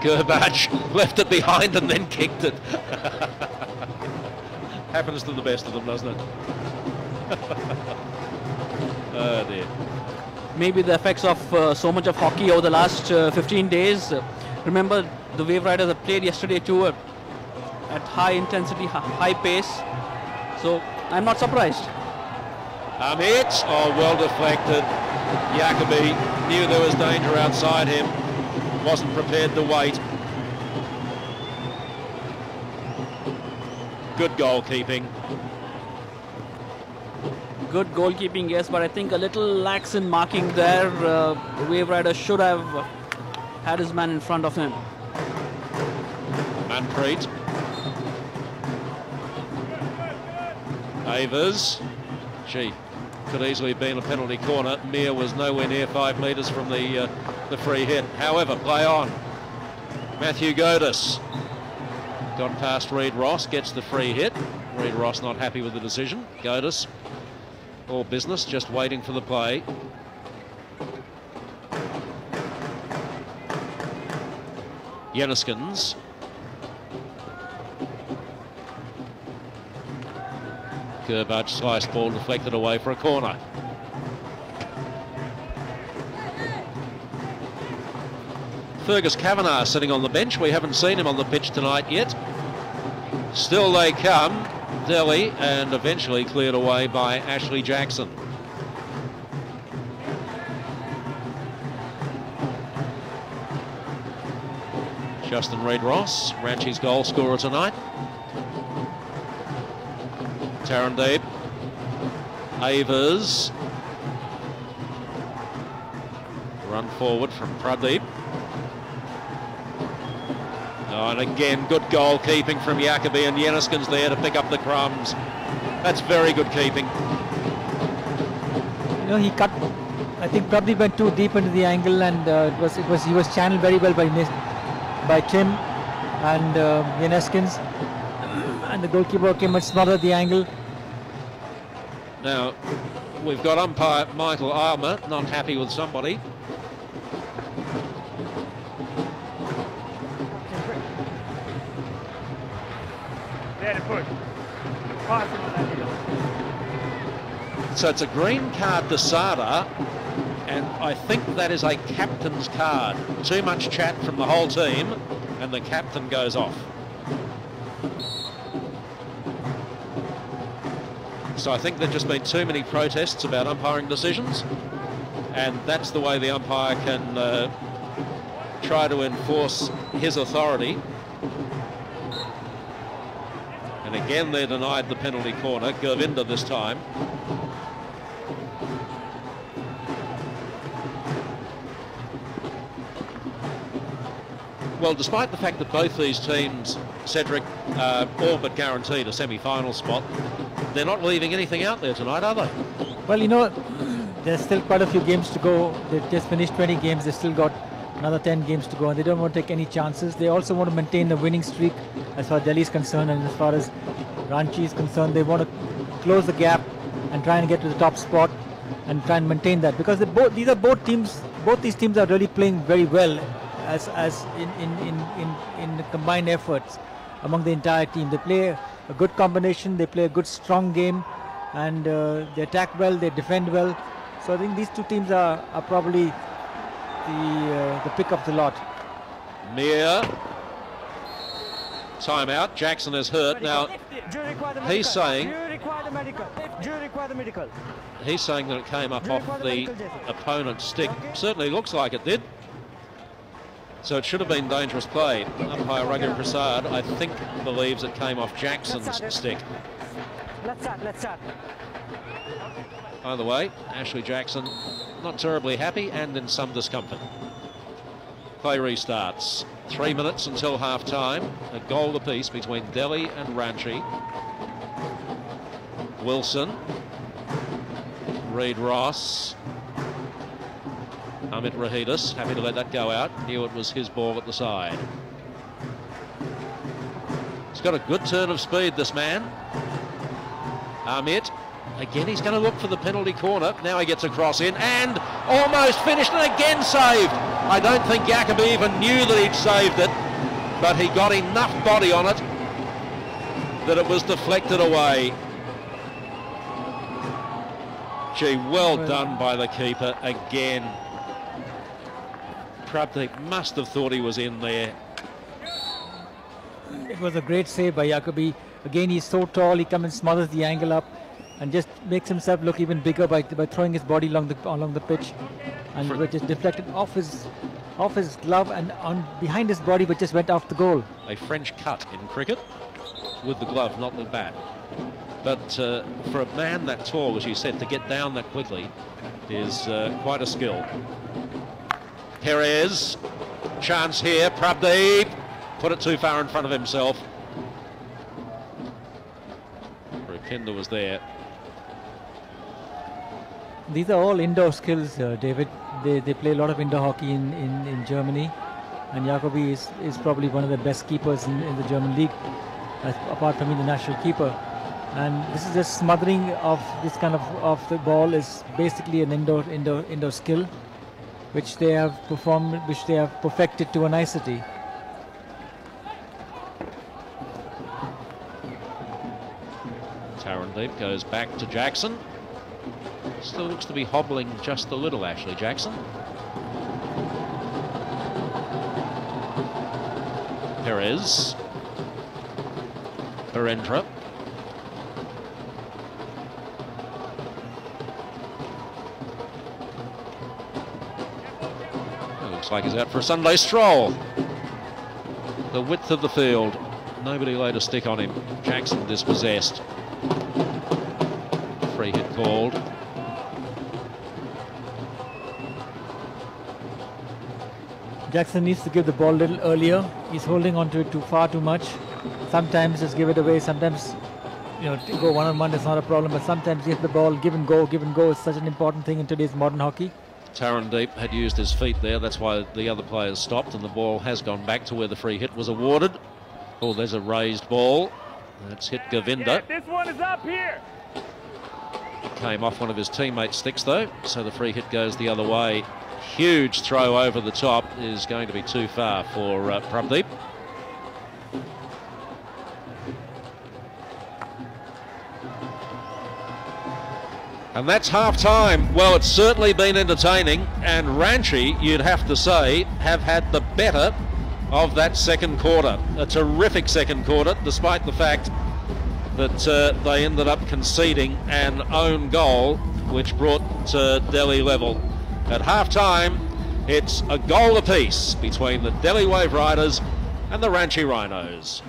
Gurbaj left it behind and then kicked it. Happens to the best of them, doesn't it? Oh dear. Maybe the effects of so much of hockey over the last 15 days. Remember, the Waveriders have played yesterday too at high intensity, high pace. So I'm not surprised. Hit. Oh, well deflected. Jacobi knew there was danger outside him. Wasn't prepared to wait. Good goalkeeping. Good goalkeeping, yes, but I think a little lax in marking there. Waveriders should have had his man in front of him. Manpreet. Avers. Gee, could easily have been a penalty corner. Mir was nowhere near 5 metres from the free hit. However, play on. Matthew Godis got past Reid Ross, gets the free hit. Reid Ross not happy with the decision. Godis, all business, just waiting for the play. Jenniskens. but sliced ball deflected away for a corner. Fergus Kavanagh sitting on the bench. We haven't seen him on the pitch tonight yet. Still they come, Delhi, and eventually cleared away by Ashley Jackson. Justin Reid-Ross, Ranchi's goal scorer tonight. Tarandeep, Avers, run forward from Pradeep. Oh, and again, good goalkeeping from Jacobi, and Jennisken's there to pick up the crumbs. That's very good keeping. You know, he cut. I think Pradeep went too deep into the angle, and he was channeled very well by Tim and Jenniskens, and the goalkeeper came and smothered the angle. Now, we've got umpire Michael Armour not happy with somebody. So it's a green card to Sada, and I think that is a captain's card. Too much chat from the whole team, and the captain goes off. So I think there's just been too many protests about umpiring decisions, and that's the way the umpire can try to enforce his authority. And again, they're denied the penalty corner. Govinda this time. Well, despite the fact that both these teams, Cedric, all but guaranteed a semi-final spot, they're not leaving anything out there tonight, are they? Well, you know, there's still quite a few games to go. They've just finished 20 games. They've still got another 10 games to go, and they don't want to take any chances. They also want to maintain the winning streak as far as Delhi is concerned, and as far as Ranchi is concerned, they want to close the gap and try and get to the top spot and try and maintain that, because both these teams are really playing very well as in the combined efforts among the entire team. They play a good combination, they play a good strong game, and they attack well, they defend well. So I think these two teams are probably the pick of the lot. Mir, timeout. Jackson is hurt. Now he's saying that it came up off the opponent's stick. Certainly looks like it did. So it should have been dangerous play. Umpire Raghu Prasad, I think, believes it came off Jackson's stick. Let's start. Either way, Ashley Jackson not terribly happy and in some discomfort. Play restarts. 3 minutes until half-time. A goal apiece between Delhi and Ranchi. Wilson. Reid-Ross. Amit Rahidis, happy to let that go out. Knew it was his ball at the side. He's got a good turn of speed, this man. Amit. Again, he's going to look for the penalty corner. Now he gets a cross in and almost finished, and again saved. I don't think Jacobi even knew that he'd saved it, but he got enough body on it that it was deflected away. Gee, well done by the keeper again. Pradeep must have thought he was in there. It was a great save by Jacobi. Again, he's so tall, he comes and smothers the angle up and just makes himself look even bigger by throwing his body along the pitch, and it just deflected off his glove and on behind his body, but just went off the goal. A French cut in cricket with the glove, not the bat. But for a man that tall, as you said, to get down that quickly is quite a skill. Perez, chance here, Pradeep, put it too far in front of himself. Rupinder was there. These are all indoor skills, David. They play a lot of indoor hockey in Germany, and Jacobi is probably one of the best keepers in the German league, apart from being the national keeper. And this is just smothering of this kind of the ball is basically an indoor skill, which they have performed, which they have perfected to a nicety. Tarandeep goes back to Jackson. Still looks to be hobbling just a little, Ashley Jackson. Perez. Perendra. Looks like he's out for a Sunday stroll. The width of the field. Nobody laid a stick on him. Jackson dispossessed. Free hit called. Jackson needs to give the ball a little earlier. He's holding on to it far too much. Sometimes just give it away. Sometimes, you know, to go one-on-one is not a problem, but sometimes you hit the ball, give and go. Give and go is such an important thing in today's modern hockey. Tarandeep had used his feet there. That's why the other players stopped, and the ball has gone back to where the free hit was awarded. Oh, there's a raised ball. That's hit Govinda. Yeah, this one is up here. Came off one of his teammates' sticks, though, so the free hit goes the other way. Huge throw over the top is going to be too far for Prabdeep. And that's half-time. Well, it's certainly been entertaining, and Ranchi, you'd have to say, have had the better of that second quarter. A terrific second quarter, despite the fact that they ended up conceding an own goal, which brought Delhi level. At half-time, it's a goal apiece between the Delhi Waveriders and the Ranchi Rhinos.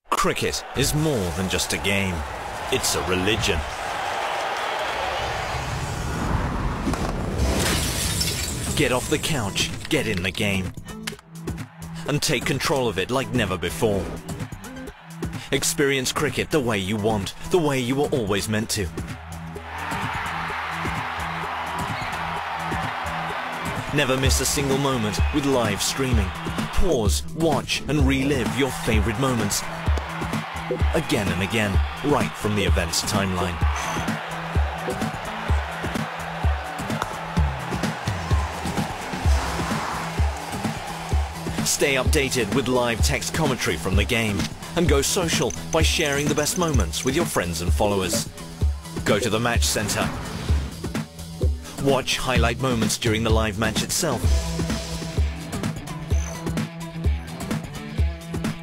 Cricket is more than just a game. It's a religion. Get off the couch, get in the game, and take control of it like never before. Experience cricket the way you want, the way you were always meant to. Never miss a single moment with live streaming. Pause, watch, and relive your favorite moments again and again, right from the event's timeline. Stay updated with live text commentary from the game, and go social by sharing the best moments with your friends and followers. Go to the match center. Watch highlight moments during the live match itself.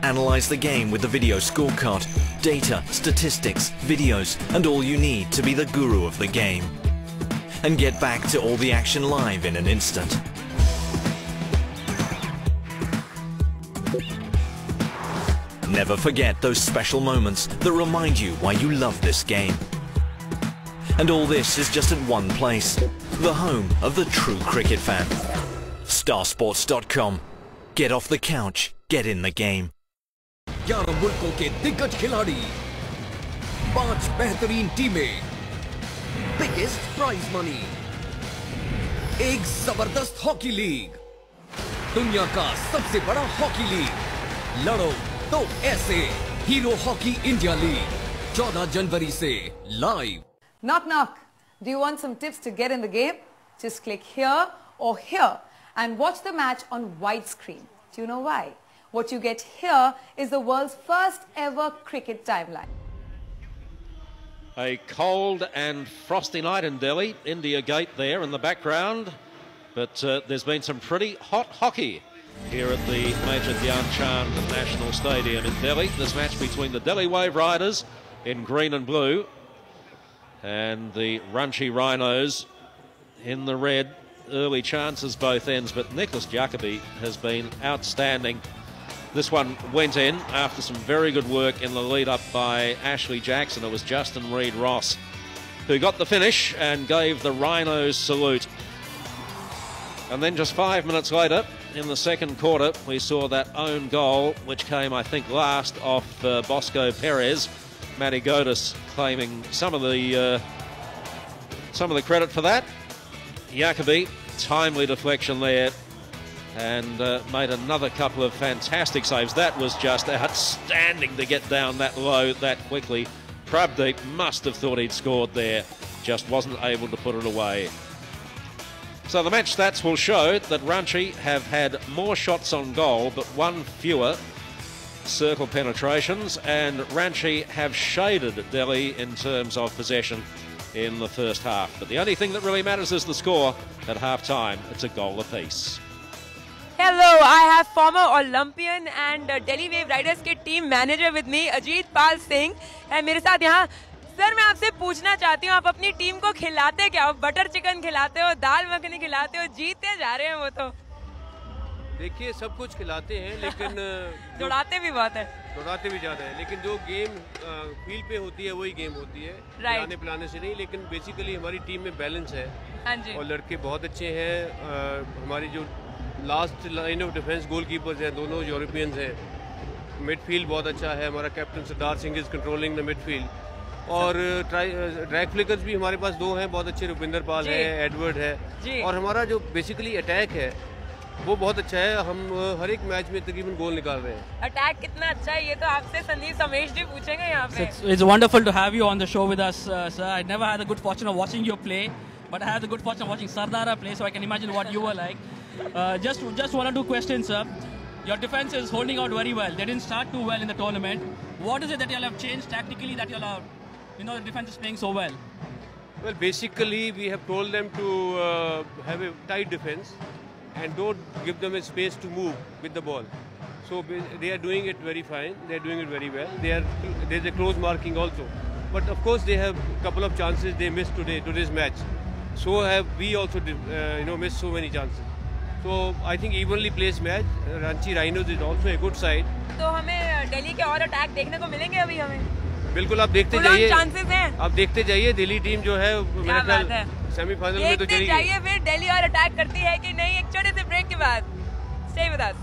Analyze the game with the video scorecard, data, statistics, videos, and all you need to be the guru of the game. And get back to all the action live in an instant. Never forget those special moments that remind you why you love this game. And all this is just at one place, the home of the true cricket fan. Starsports.com. Get off the couch, get in the game. 11 मुल्कों के दिग्गज खिलाड़ी, 5 बेहतरीन टीमें, biggest prize money, एक जबरदस्त hockey league, दुनिया का सबसे बड़ा हॉकी लीग, लड़ो तो ऐसे, हीरो हॉकी इंडिया लीग, 14 जनवरी से live. Knock knock. Do you want some tips to get in the game? Just click here or here and watch the match on widescreen. Do you know why? What you get here is the world's first ever cricket timeline. A cold and frosty night in Delhi. India Gate there in the background. But there's been some pretty hot hockey here at the Major Dhyan Chand National Stadium in Delhi. This match between the Delhi Waveriders in green and blue and the Ranchi Rhinos in the red. Early chances both ends, but Nicholas Jacobi has been outstanding. This one went in after some very good work in the lead-up by Ashley Jackson. It was Justin Reid-Ross who got the finish and gave the Rhinos salute. And then just 5 minutes later, in the second quarter, we saw that own goal, which came, I think, last off Bosco Perez. Matty Godis claiming some of the credit for that. Jacobi, timely deflection there, and made another couple of fantastic saves. That was just outstanding to get down that low that quickly. Prabdeep must have thought he'd scored there, just wasn't able to put it away. So the match stats will show that Ranchi have had more shots on goal but one fewer circle penetrations, and Ranchi have shaded Delhi in terms of possession in the first half. But the only thing that really matters is the score at half-time. It's a goal apiece. Hello, I have former Olympian and Delhi Waveriders के team manager with me, Ajit Pal Singh है मेरे साथ यहाँ। Sir, मैं आपसे पूछना चाहती हूँ, आप अपनी टीम को खिलाते क्या हो? बटर चिकन खिलाते हो, दाल मखनी खिलाते हो? जीतते जा रहे हैं वो तो। देखिए, सब कुछ खिलाते हैं, लेकिन दौड़ाते भी बहुत है। दौड़ाते भी ज़्यादा है, लेकिन जो गेम फील्ड पे होती है वही गेम होती है, खिलाने पिलाने से नहीं। लेकिन बेसिकली हमारी टीम में बैलेंस है। हाँ जी। और लड़के बहुत अच्छे हैं। हमारी जो last line of defence goalkeepers हैं, दोनों यूरोपियंस हैं। मिडफील्ड बहुत अच्छा है, हमारा captain Sardar Singh is controlling the midfield. और ड्रैग फ्लिकर्स भी हमारे पास दो हैं बहुत अच्छे, रुपिंदर पाल है, एडवर्ड है। और हमारा जो बेसिकली अटैक है वो बहुत अच्छा है। हम हर एक मैच में तकरीबन गोल निकाल रहे हैं। अटैक कितना अच्छा है ये तो आपसे संदीप समेश जी पूछेंगे यहाँ पे। It's wonderful to have you on the show with us, sir. I never had the good fortune of watching you play, but I had the good fortune of watching Sardara play, so I can imagine what you were like. Just one or two questions, sir. Your defense is holding out very well. They didn't start too well in the tournament. What is it that you all have changed tactically that you all are, the defense is playing so well? Well, basically we have told them to have a tight defense and don't give them a space to move with the ball. So they are doing it very fine. They are doing it very well. There's a close marking also. But of course they have a couple of chances they missed today's match. So have we also missed so many chances. So I think evenly placed match. Ranchi Rhinos is also a good side. तो हमें दिल्ली के और attack देखने को मिलेंगे अभी हमें? बिल्कुल, आप देखते जाइए। चांसेस हैं। आप देखते जाइए, दिल्ली टीम जो है मेरा ख्याल सेमीफाइनल में तो चली जाइए फिर दिल्ली और अटैक करती है कि नहीं, एक छोटे से ब्रेक के बाद। Stay with us.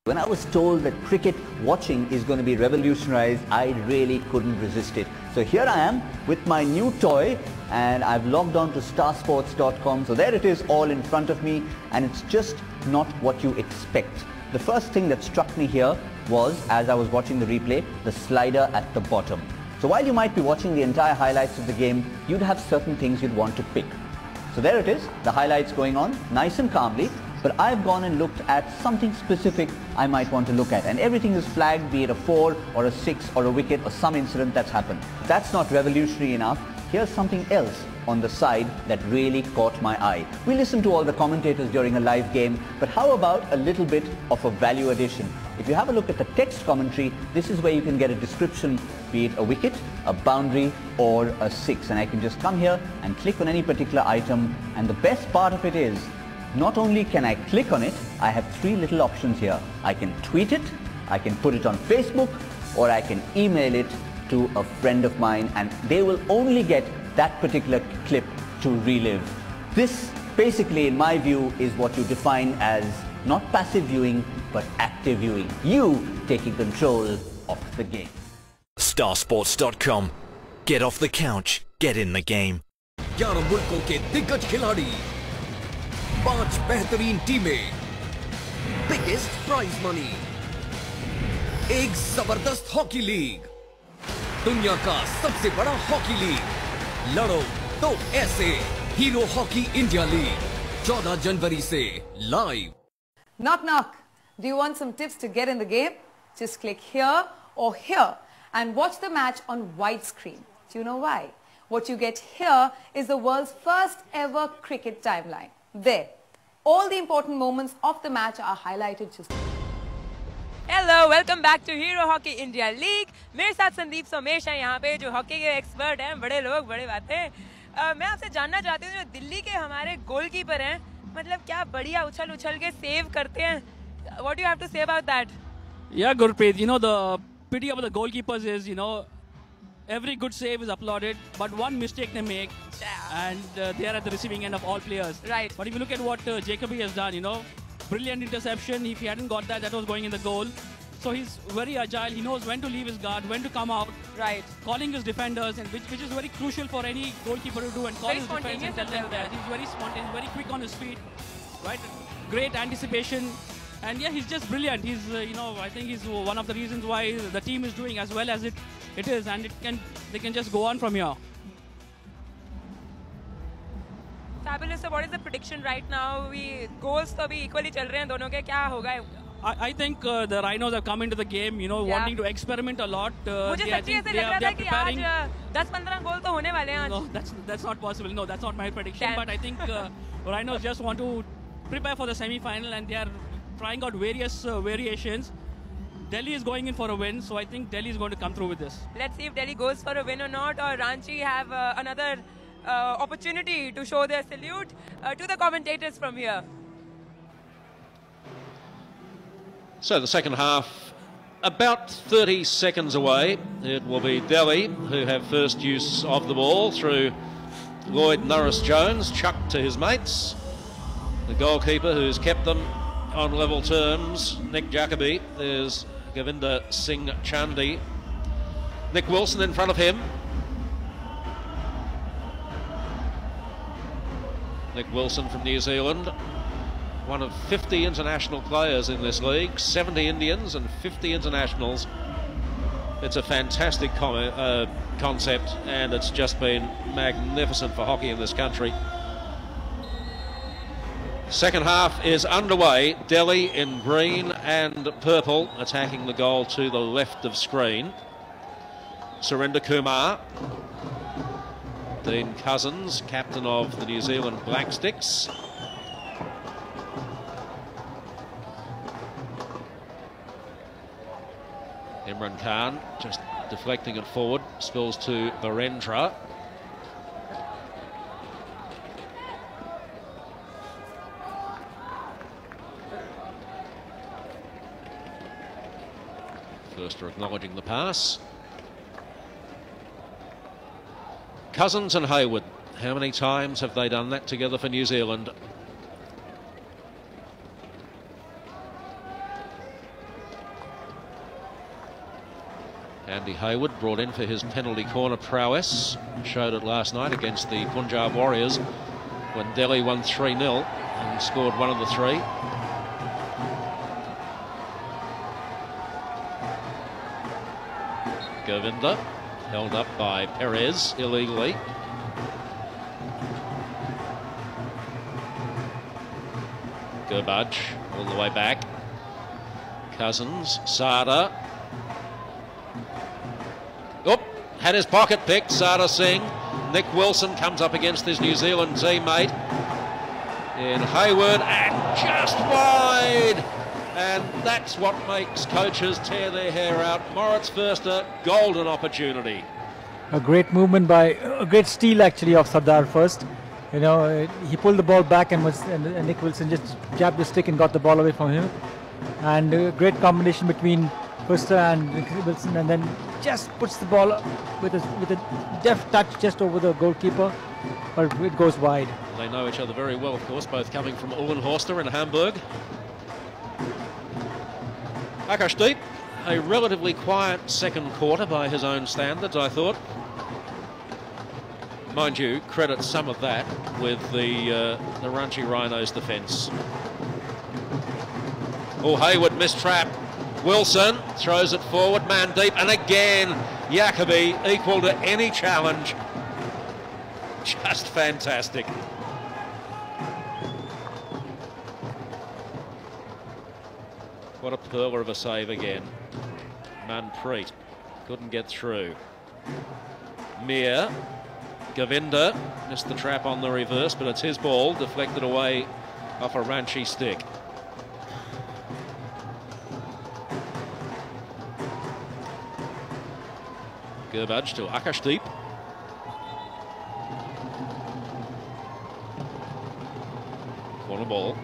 When I was told that cricket watching is going to be revolutionized, I really couldn't resist it. So here I am with my new toy, and I've logged on to starsports.com. So there it is all in front of me, and it's just not what you expect. The first thing that struck me here was, as I was watching the replay, the slider at the bottom. So while you might be watching the entire highlights of the game, you'd have certain things you'd want to pick. So there it is, the highlights going on nice and calmly. But I've gone and looked at something specific I might want to look at, and everything is flagged, be it a 4 or a 6 or a wicket or some incident that's happened. That's not revolutionary enough. Here's something else on the side that really caught my eye. We listen to all the commentators during a live game, but how about a little bit of a value addition? If you have a look at the text commentary, this is where you can get a description, be it a wicket, a boundary or a 6. And I can just come here and click on any particular item, and the best part of it is, not only can I click on it, I have 3 little options here. I can tweet it, I can put it on Facebook, or I can email it to a friend of mine, and they will only get that particular clip to relive. This basically, in my view, is what you define as not passive viewing, but active viewing. You taking control of the game. Starsports.com. Get off the couch, get in the game. 11 मुल्कों के दिग्गज खिलाड़ी, 5 बेहतरीन टीमें, biggest prize money, एक जबरदस्त hockey league, दुनिया का सबसे बड़ा हॉकी लीग। लड़ो तो ऐसे, हीरो हॉकी इंडिया लीग 14 जनवरी से live. Knock knock. Do you want some tips to get in the game? Just click here or here and watch the match on widescreen. Do you know why? What you get here is the world's first ever cricket timeline. There, all the important moments of the match are highlighted just. Hello, welcome back to Hero Hockey India League. मेरे साथ संदीप समेश हैं यहाँ पे, जो hockey के expert हैं, बड़े लोग, बड़े बातें। मैं आपसे जानना चाहती हूँ, जो दिल्ली के हमारे गोलकीपर हैं, मतलब क्या बढ़िया उछल के सेव करते हैं। What do you have to say about that? Yeah, Gurpreet, the pity about the goalkeepers is, every good save is applauded, but one mistake they make, and they are at the receiving end of all players. Right. But if you look at what Jacoby has done, brilliant interception. If he hadn't got that, that was going in the goal. So he's very agile. He knows when to leave his guard, when to come out. Right. Calling his defenders, and which is very crucial for any goalkeeper to do, and call his defense and tell them that. He's very spontaneous, very quick on his feet. Right. Great anticipation. And yeah, he's just brilliant. He's, I think he's one of the reasons why the team is doing as well as it it is, and they can just go on from here. Fabulous. So what is the prediction right now? Goals to bhi equally chal rahe hain dono ke, kya hoga? I think the Rhinos have come into the game, wanting to experiment a lot. मुझे सच्ची ऐसे लग रहा था कि आज 10-15 गोल तो होने वाले हैं आज. No, that's not possible. No, that's not my prediction. But I think Rhinos just want to prepare for the semi-final, and they are trying out various variations. Delhi is going in for a win, so I think Delhi is going to come through with this. Let's see if Delhi goes for a win or not, or Ranchi have another opportunity to show their salute to the commentators from here. So the second half, about 30 seconds away. It will be Delhi who have first use of the ball through Lloyd Norris-Jones, chucked to his mates. The goalkeeper who's kept them on level terms, Nick Jacoby. There's Govinda Singh Chandi. Nick Wilson in front of him. Nick Wilson from New Zealand, one of 50 international players in this league, 70 Indians and 50 internationals. It's a fantastic concept, and it's just been magnificent for hockey in this country. Second half is underway. Delhi in green and purple, attacking the goal to the left of screen. Surinder Kumar. Dean Cousins, captain of the New Zealand Black Sticks. Imran Khan just deflecting it forward, spills to Virendra. First are acknowledging the pass. Cousins and Hayward, how many times have they done that together for New Zealand? Andy Hayward brought in for his penalty corner prowess, showed it last night against the Punjab Warriors when Delhi won 3-0 and scored one of the three. Govinda held up by Perez illegally. Gurbadge all the way back. Cousins, Sada. Oh, had his pocket picked, Sada Singh. Nick Wilson comes up against his New Zealand teammate in Hayward, and just wide. And that's what makes coaches tear their hair out. Moritz Förster, golden opportunity. A great movement a great steal actually of Sardar first. He pulled the ball back and Nick Wilson just jabbed the stick and got the ball away from him. And a great combination between Förster and Nick Wilson, and then just puts the ball with a deft touch just over the goalkeeper, but it goes wide. They know each other very well, of course, both coming from Uhlenhorster in Hamburg. Akashdeep, a relatively quiet second quarter by his own standards, I thought. Mind you, credit some of that with the Ranchi Rhinos defence. Oh, Hayward mistrapped. Wilson throws it forward, man deep, and again, Jacoby equal to any challenge. Just fantastic. What a pearler of a save again. Manpreet couldn't get through. Mir, Govinda missed the trap on the reverse, but it's his ball, deflected away off a Ranchi stick. Gurbadge to Akashdeep. Corner ball.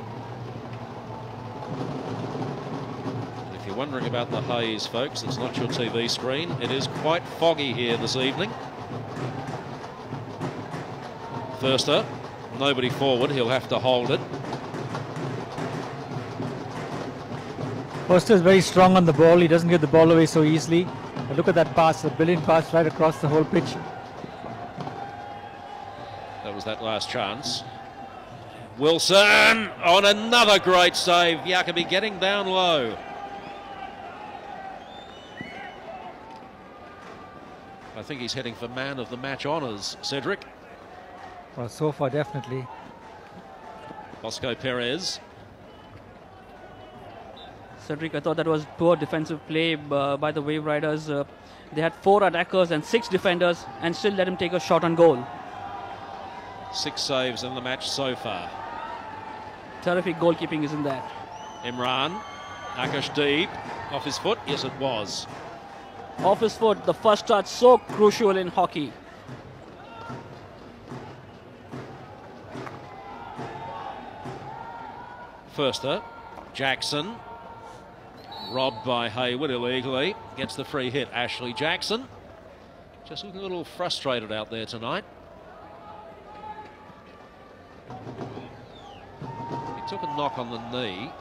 If you're wondering about the haze, folks, it's not your TV screen. It is quite foggy here this evening. Förster, nobody forward, he'll have to hold it. Förster is very strong on the ball. He doesn't give the ball away so easily. But look at that pass, a brilliant pass right across the whole pitch. That was that last chance. Wilson on another great save. Jacoby getting down low. I think he's heading for man of the match honours, Cedric. Well, so far, definitely. Bosco Perez. Cedric, I thought that was poor defensive play by the Wave Riders. They had 4 attackers and 6 defenders and still let him take a shot on goal. 6 saves in the match so far. Terrific goalkeeping, isn't that? Imran, Akashdeep, off his foot. Yes, it was. Off his foot, the first touch, so crucial in hockey. Firster, Jackson, robbed by Hayward illegally, gets the free hit. Ashley Jackson, just looking a little frustrated out there tonight. He took a knock on the knee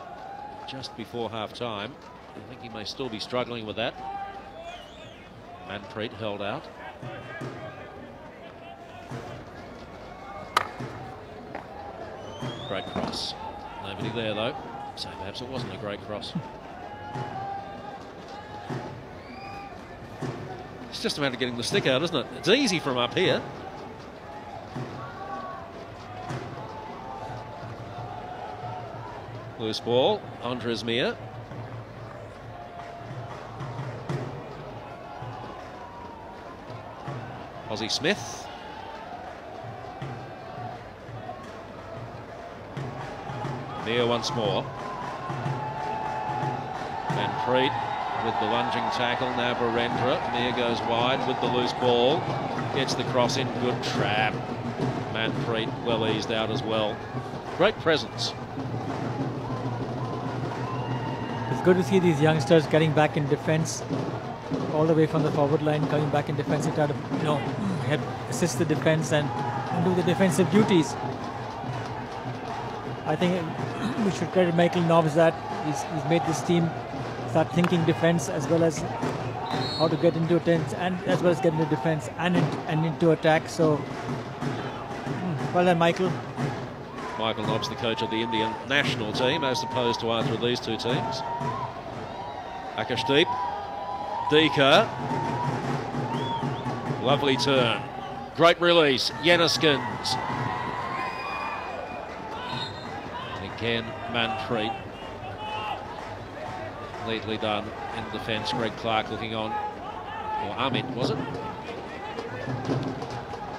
just before half-time. I think he may still be struggling with that. Manpreet held out. Great cross. Nobody there though, so perhaps it wasn't a great cross. It's just a matter of getting the stick out, isn't it? It's easy from up here. Loose ball, Andres Mir. Ozzie Smith. Mir once more. Manpreet with the lunging tackle. Now Barendra. Mir goes wide with the loose ball. Gets the cross in. Good trap. Manpreet well eased out as well. Great presence. It's good to see these youngsters getting back in defense, all the way from the forward line, coming back in defense and try to, help assist the defense and do the defensive duties. I think we should credit Michael Nobbs that he's made this team start thinking defense as well as how to get into defense and as well as get into defense and into attack. So, well done, Michael. Michael Nobbs, the coach of the Indian national team, as opposed to either of these two teams. Akashdeep. Dika. Lovely turn. Great release. Yanniskins. And again, Manpreet. Neatly done in defence. Greg Clark looking on. Or Amit, was it?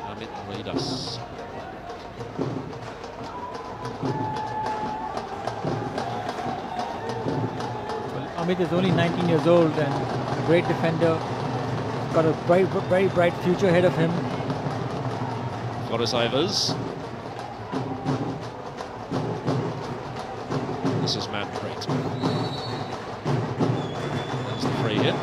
Amit Ridas. Amit is only 19 years old and a great defender. Got a very bright future ahead of him. Floris overs. This is Manpreet. That's the free hit.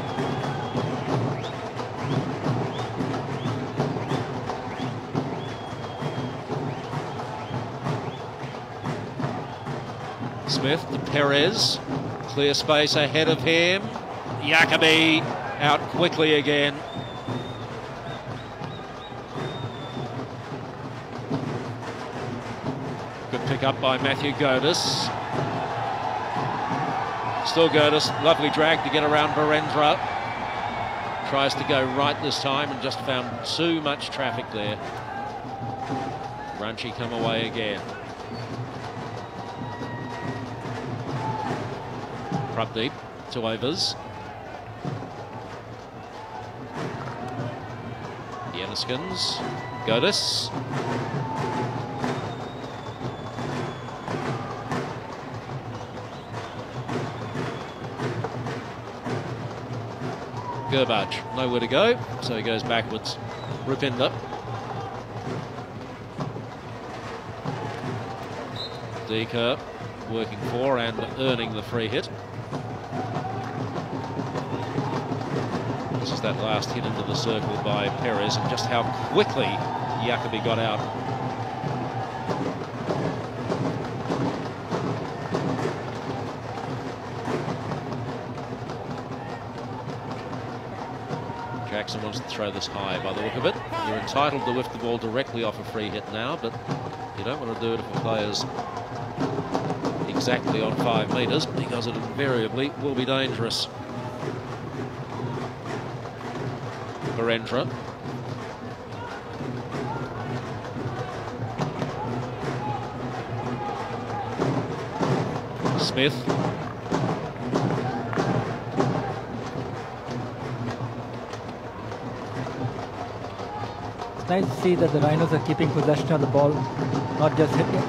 Smith to Perez. Clear space ahead of him. Jacobi out quickly again. Good pick up by Matthew Godis. Still Godis. Lovely drag to get around Barendra. Tries to go right this time and just found too much traffic there. Ranchi come away again. Prabdeep to overs. Yanniskins. Godis. Gurbaj, nowhere to go, so he goes backwards. Rupinder. Dika working for and earning the free hit. This is that last hit into the circle by Perez, and just how quickly Jacobi got out. Jackson wants to throw this high by the look of it. You're entitled to lift the ball directly off a free hit now, but you don't want to do it if the player's exactly on 5 metres, because it invariably will be dangerous. Barendra Smith. It's nice to see that the Rhinos are keeping possession of the ball, not just hitting it.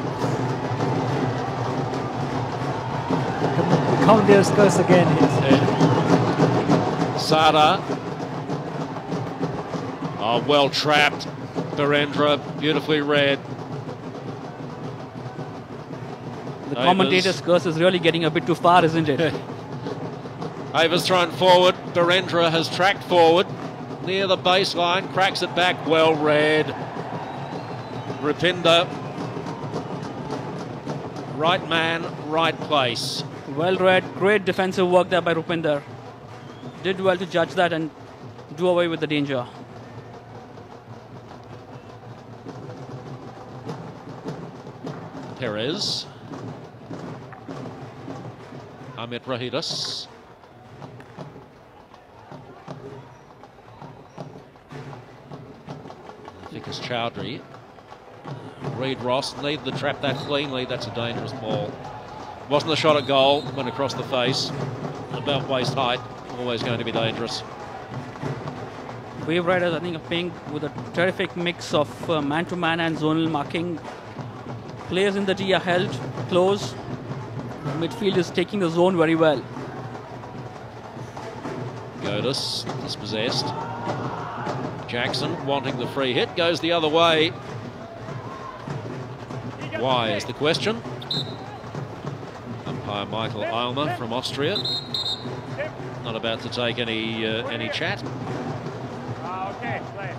Count their curse again. Sada. Oh, well trapped. Virendra, beautifully read. The commentator's curse is really getting a bit too far, isn't it? Avers thrown forward. Virendra has tracked forward near the baseline, cracks it back. Well read. Rupinder. Right man, right place. Well read. Great defensive work there by Rupinder. Did well to judge that and do away with the danger. Perez. Amit Rahidas. Vikas Chowdhury. Reid Ross need to trap that cleanly. That's a dangerous ball. Wasn't a shot at goal. Went across the face. About waist height. Always going to be dangerous. Waveriders, I think, are playing with a terrific mix of man-to-man and zonal marking. Players in the D are held close. The midfield is taking the zone very well. Godus dispossessed. Jackson wanting the free hit. Goes the other way. Why is the question. Umpire Michael Eilmer from Austria. Not about to take any chat. Okay, play.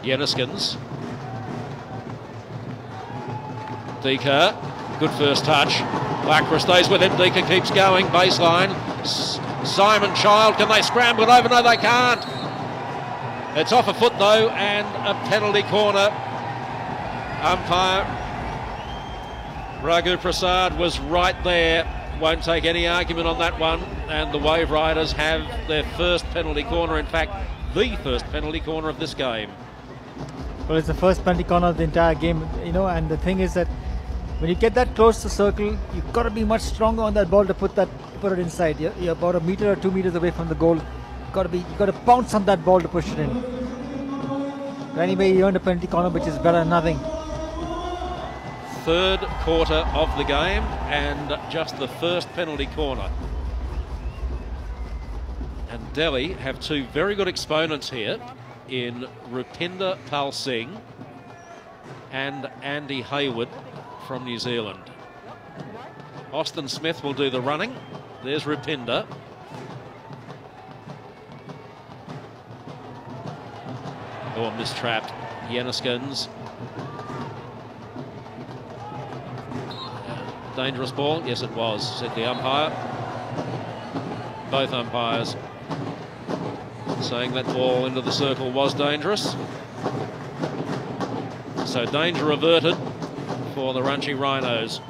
Yenniskins. Dika, good first touch. Lakra stays with him. Dika keeps going. Baseline. Simon Child, can they scramble it over? No, they can't. It's off a foot though, and a penalty corner. Umpire Raghu Prasad was right there. Won't take any argument on that one. And the Waveriders have their first penalty corner. In fact, the first penalty corner of this game. Well, it's the first penalty corner of the entire game, you know, and the thing is that when you get that close to circle, you've got to be much stronger on that ball to put it inside. You're about a meter or 2 meters away from the goal. You've got to bounce on that ball to push it in. But anyway, you earned a penalty corner, which is better than nothing. Third quarter of the game and just the first penalty corner. And Delhi have two very good exponents here in Rupinder Pal Singh and Andy Hayward from New Zealand. Austin Smith will do the running. There's Rupinder. Oh, mistrapped. Yenniskins. Dangerous ball? Yes, it was, said the umpire. Both umpires saying that ball into the circle was dangerous. So danger averted for the Ranchi Rhinos.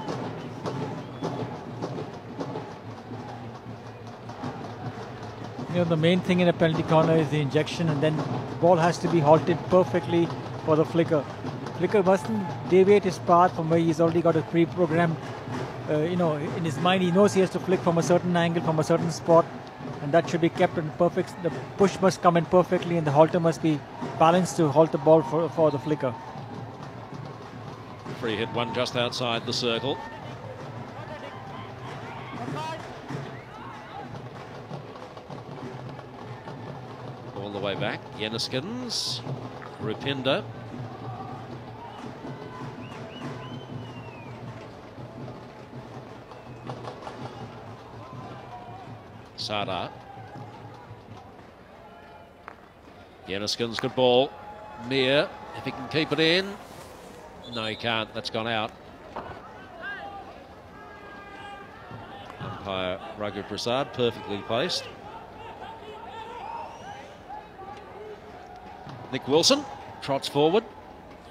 You know, the main thing in a penalty corner is the injection, and then the ball has to be halted perfectly for the flicker. Flicker mustn't deviate his path from where he's already got a pre-programmed, you know, in his mind he knows he has to flick from a certain angle, from a certain spot, and that should be kept in perfect. The push must come in perfectly and the halter must be balanced to halt the ball for the flicker. Free hit one just outside the circle. All the way back, Yenniskins, Rupinder. Sada. Yenniskins, good ball. Mir, if he can keep it in. No, he can't. That's gone out. Umpire Raghu Prasad, perfectly placed. Nick Wilson trots forward.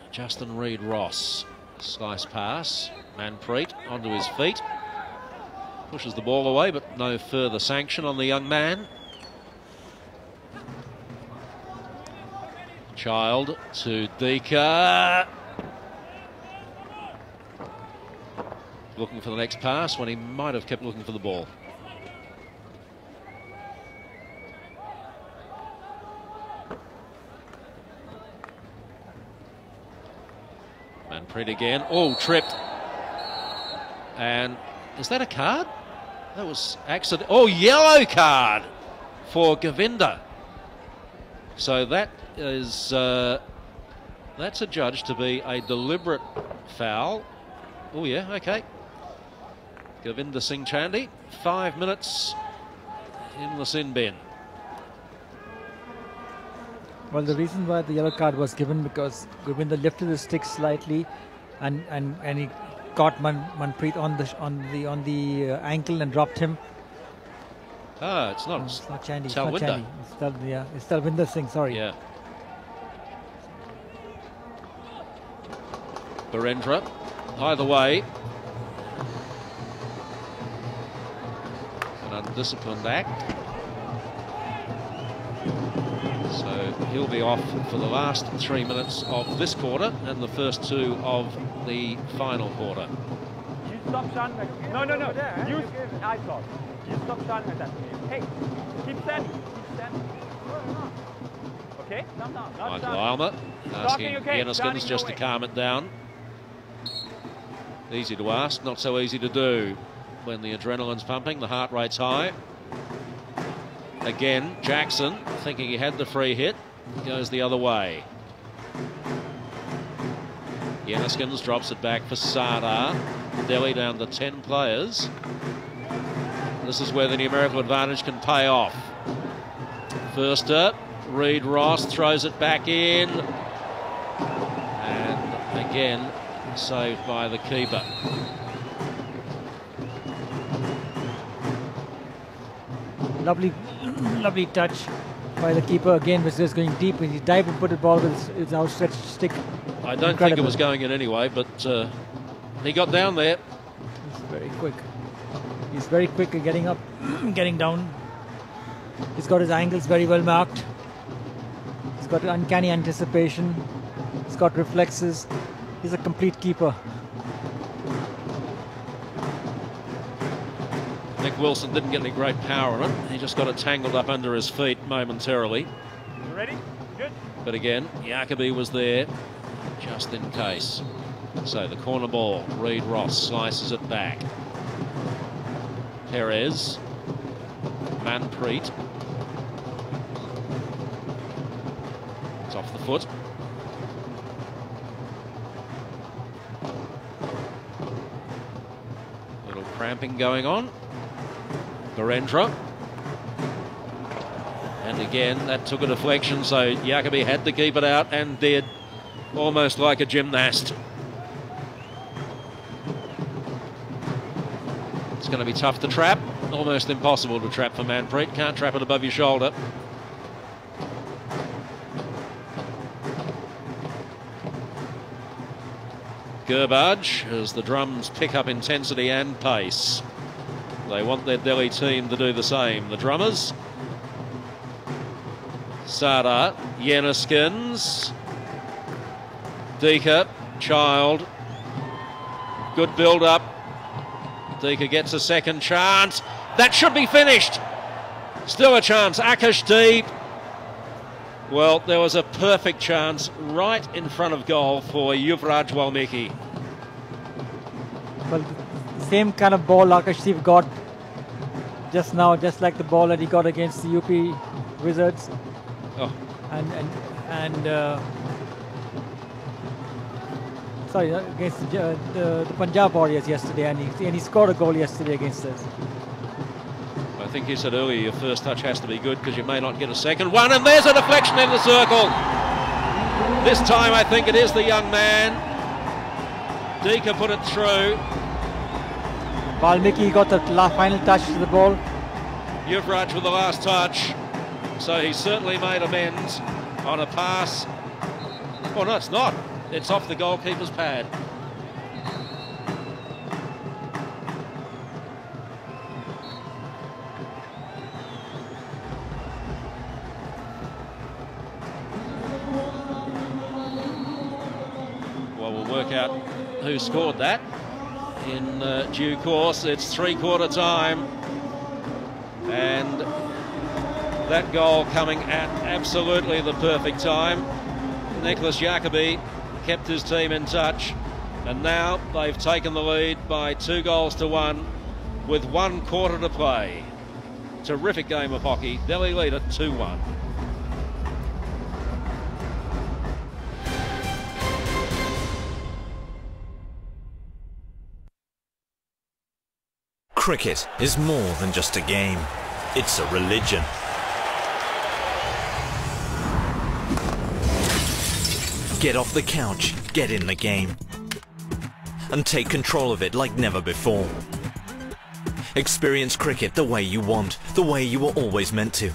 Justin Reid Ross. Slice pass. Manpreet onto his feet. Pushes the ball away, but no further sanction on the young man. Child to Dika. Looking for the next pass when he might have kept looking for the ball. Manpreet again. Oh, tripped. And is that a card? That was accident. Oh, yellow card for Govinda. So that is that's adjudged to be a deliberate foul. Oh yeah, okay. Govinda Singh Chandy, 5 minutes in the sin bin. Well, the reason why the yellow card was given because Govinda lifted his stick slightly, and he caught Manpreet on the ankle and dropped him. Ah, it's not. No, it's not Chandy. Talwinder. It's not Chandy. It's Talwinder Singh. Sorry. Yeah. Barendra. Either way, an undisciplined act. So he'll be off for the last 3 minutes of this quarter and the first 2 of the final quarter. You stop shouting at me. No. You, I thought. You stop shouting at me. Hey, keep standing. Okay? Michael Alma asking Yenniskins just to calm it down. Easy to ask, not so easy to do when the adrenaline's pumping, the heart rate's high. Again, Jackson, thinking he had the free hit, goes the other way. Yenniskins drops it back for Sardar. Delhi down to 10 players. This is where the numerical advantage can pay off. First up, Reid Ross throws it back in. And again, saved by the keeper. Lovely touch by the keeper again, was just going deep, and he dived and put the ball with his outstretched stick. I don't think it was going in anyway, but he got down there. He's very quick. He's very quick at getting up, getting down. He's got his angles very well marked. He's got uncanny anticipation. He's got reflexes. He's a complete keeper. Nick Wilson didn't get any great power on it. He just got it tangled up under his feet momentarily. You ready? Good. But again, Jacobi was there just in case. So the corner ball, Reid Ross slices it back. Perez, Manpreet. It's off the foot. Little cramping going on. Barendra. And again, that took a deflection, so Jacobi had to keep it out and did, almost like a gymnast. It's going to be tough to trap, almost impossible to trap for Manpreet. Can't trap it above your shoulder. Gurbaj as the drums pick up intensity and pace. They want their Delhi team to do the same. The drummers. Sardar, Yenniskins, Dika, Child. Good build-up. Dika gets a second chance. That should be finished. Still a chance. Akash deep. Well, there was a perfect chance right in front of goal for Yuvraj Walmiki. Well, the same kind of ball Akashdeep got just now, just like the ball that he got against the UP Wizards. Oh. Sorry, against the Punjab Warriors yesterday, and he scored a goal yesterday against us. I think you said earlier your first touch has to be good because you may not get a second one, and there's a deflection in the circle. This time I think it is the young man. Dika put it through. Walmiki got the final touch to the ball. Yuvraj with the last touch. So he certainly made amends on a pass. Oh no, it's not. It's off the goalkeeper's pad. work out who scored that in due course. It's three-quarter time, and that goal coming at absolutely the perfect time. Nicholas Jacobi kept his team in touch, and now they've taken the lead by 2-1 with 1 quarter to play. Terrific game of hockey. Delhi lead at 2-1. Cricket is more than just a game. It's a religion. Get off the couch, get in the game, and take control of it like never before. Experience cricket the way you want, the way you were always meant to.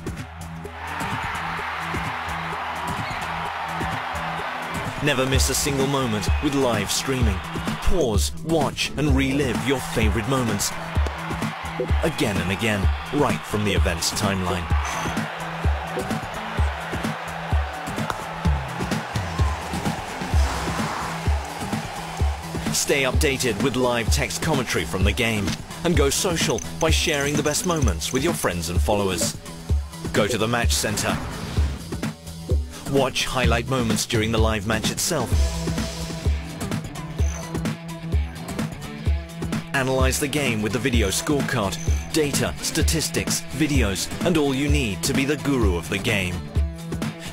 Never miss a single moment with live streaming. Pause, watch and relive your favourite moments again and again, right from the event's timeline. Stay updated with live text commentary from the game, and go social by sharing the best moments with your friends and followers. Go to the match centre. Watch highlight moments during the live match itself. Analyze the game with the video scorecard, data, statistics, videos, and all you need to be the guru of the game.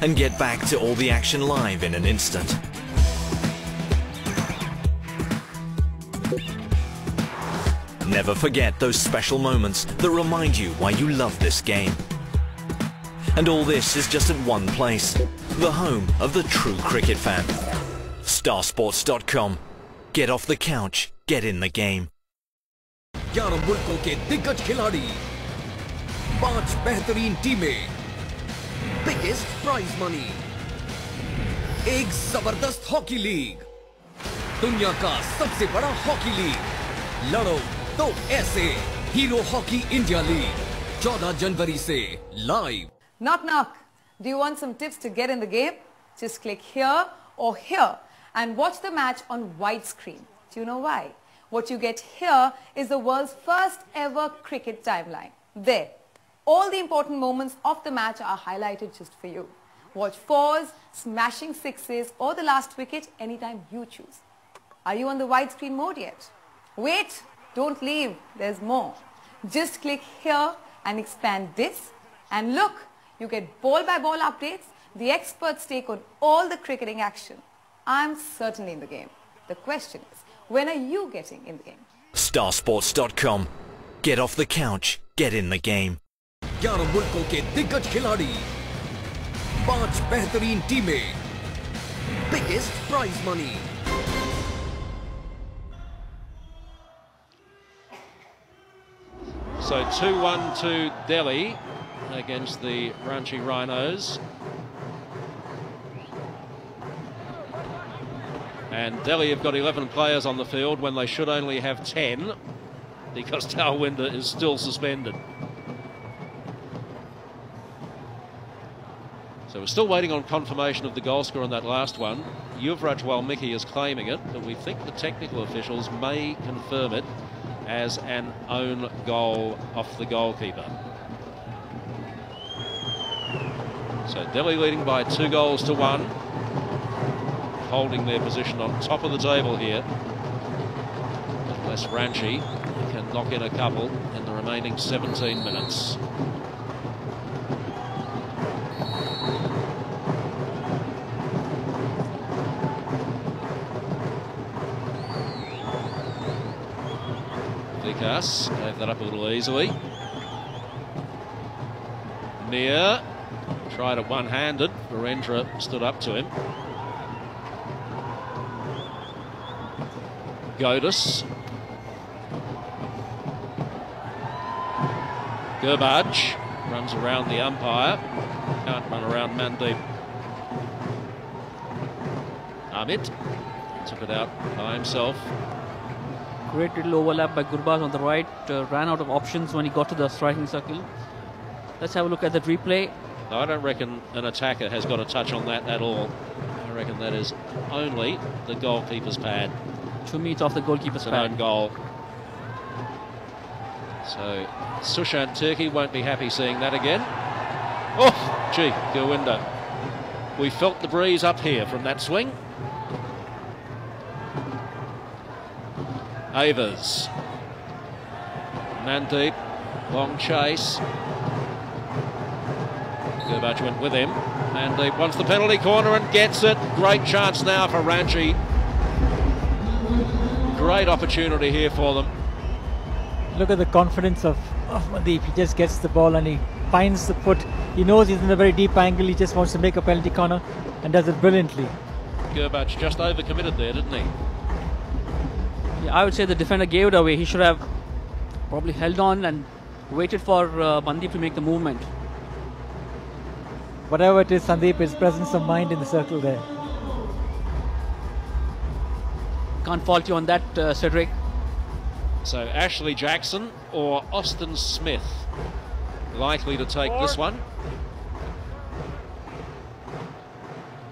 And get back to all the action live in an instant. Never forget those special moments that remind you why you love this game. And all this is just at one place, the home of the true cricket fan. Starsports.com. Get off the couch, get in the game. 11 मुल्कों के दिग्गज खिलाड़ी, 5 बेहतरीन टीमें, biggest prize money, एक जबरदस्त hockey league, दुनिया का सबसे बड़ा हॉकी लीग। लड़ो तो ऐसे, हीरो हॉकी इंडिया लीग 14 जनवरी से live. Knock knock. Do you want some tips to get in the game? Just click here or here and watch the match on widescreen. Do you know why? What you get here is the world's first ever cricket timeline. There, all the important moments of the match are highlighted just for you. Watch fours, smashing sixes or the last wicket anytime you choose. Are you on the widescreen mode yet? Wait, don't leave, there's more. Just click here and expand this, and look, you get ball by ball updates, the experts take on all the cricketing action. I'm certainly in the game. The question is, when are you getting in the game? Starsports.com. Get off the couch, get in the game. 11 मुल्कों के दिग्गज खिलाड़ी, 5 बेहतरीन टीमें, biggest prize money. So 2-1 to Delhi against the Ranchi Rhinos. And Delhi have got 11 players on the field when they should only have 10 because Talwinder is still suspended. So we're still waiting on confirmation of the goal score on that last one. Yuvraj Walmiki is claiming it, but we think the technical officials may confirm it as an own goal off the goalkeeper. So Delhi leading by 2-1, holding their position on top of the table here. Unless Ranchi can knock in a couple in the remaining 17 minutes. Vikas gave that up a little easily. Mir tried it one-handed. Virendra stood up to him. Godus. Gurbaj runs around the umpire. Can't run around Mandeep. Amit took it out by himself. Great little overlap by Gurbaj on the right. Ran out of options when he got to the striking circle. Let's have a look at that replay. I don't reckon an attacker has got a touch on that at all. I reckon that is only the goalkeeper's pad. To me, it's off the goalkeeper's It's an pad. own goal. So Sushant Turkey won't be happy seeing that again. Oh, gee, Gurwinder. We felt the breeze up here from that swing. Avers. Mandeep, long chase. Gurbach went with him. Mandeep wants the penalty corner and gets it. Great chance now for Ranchi. Great opportunity here for them. Look at the confidence of Mandeep. He just gets the ball and he finds the foot. He knows he's in a very deep angle. He just wants to make a penalty corner and does it brilliantly. Gurbach just overcommitted there, didn't he? Yeah, I would say the defender gave it away. He should have probably held on and waited for Mandeep to make the movement. Whatever it is, Sandeep, his presence of mind in the circle there. Can't fault you on that, Cedric. So Ashley Jackson or Austin Smith likely to take this one.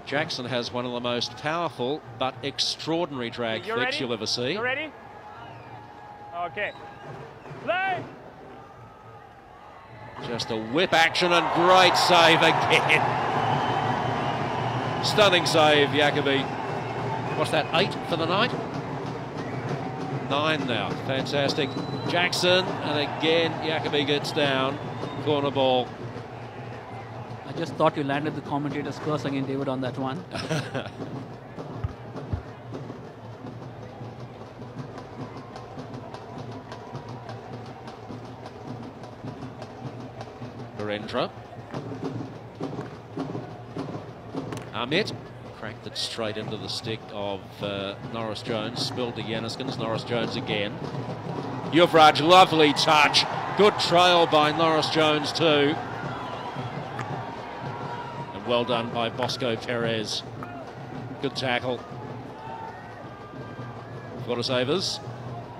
Jackson has one of the most powerful but extraordinary drag flicks you'll ever see. You ready? Okay. Play! Just a whip action and great save again. Stunning save, Jacobi. What's that, 8 for the night? 9 now, fantastic. Jackson, and again Jacobi gets down. Corner ball. I just thought you landed the commentator's curse again, David, on that one. Virendra. Amit cracked it straight into the stick of Norris Jones. Spilled to Yanniskins. Norris Jones again. Yuvraj, lovely touch. Good trail by Norris Jones too. And well done by Bosco Perez. Good tackle. Fortis Avers.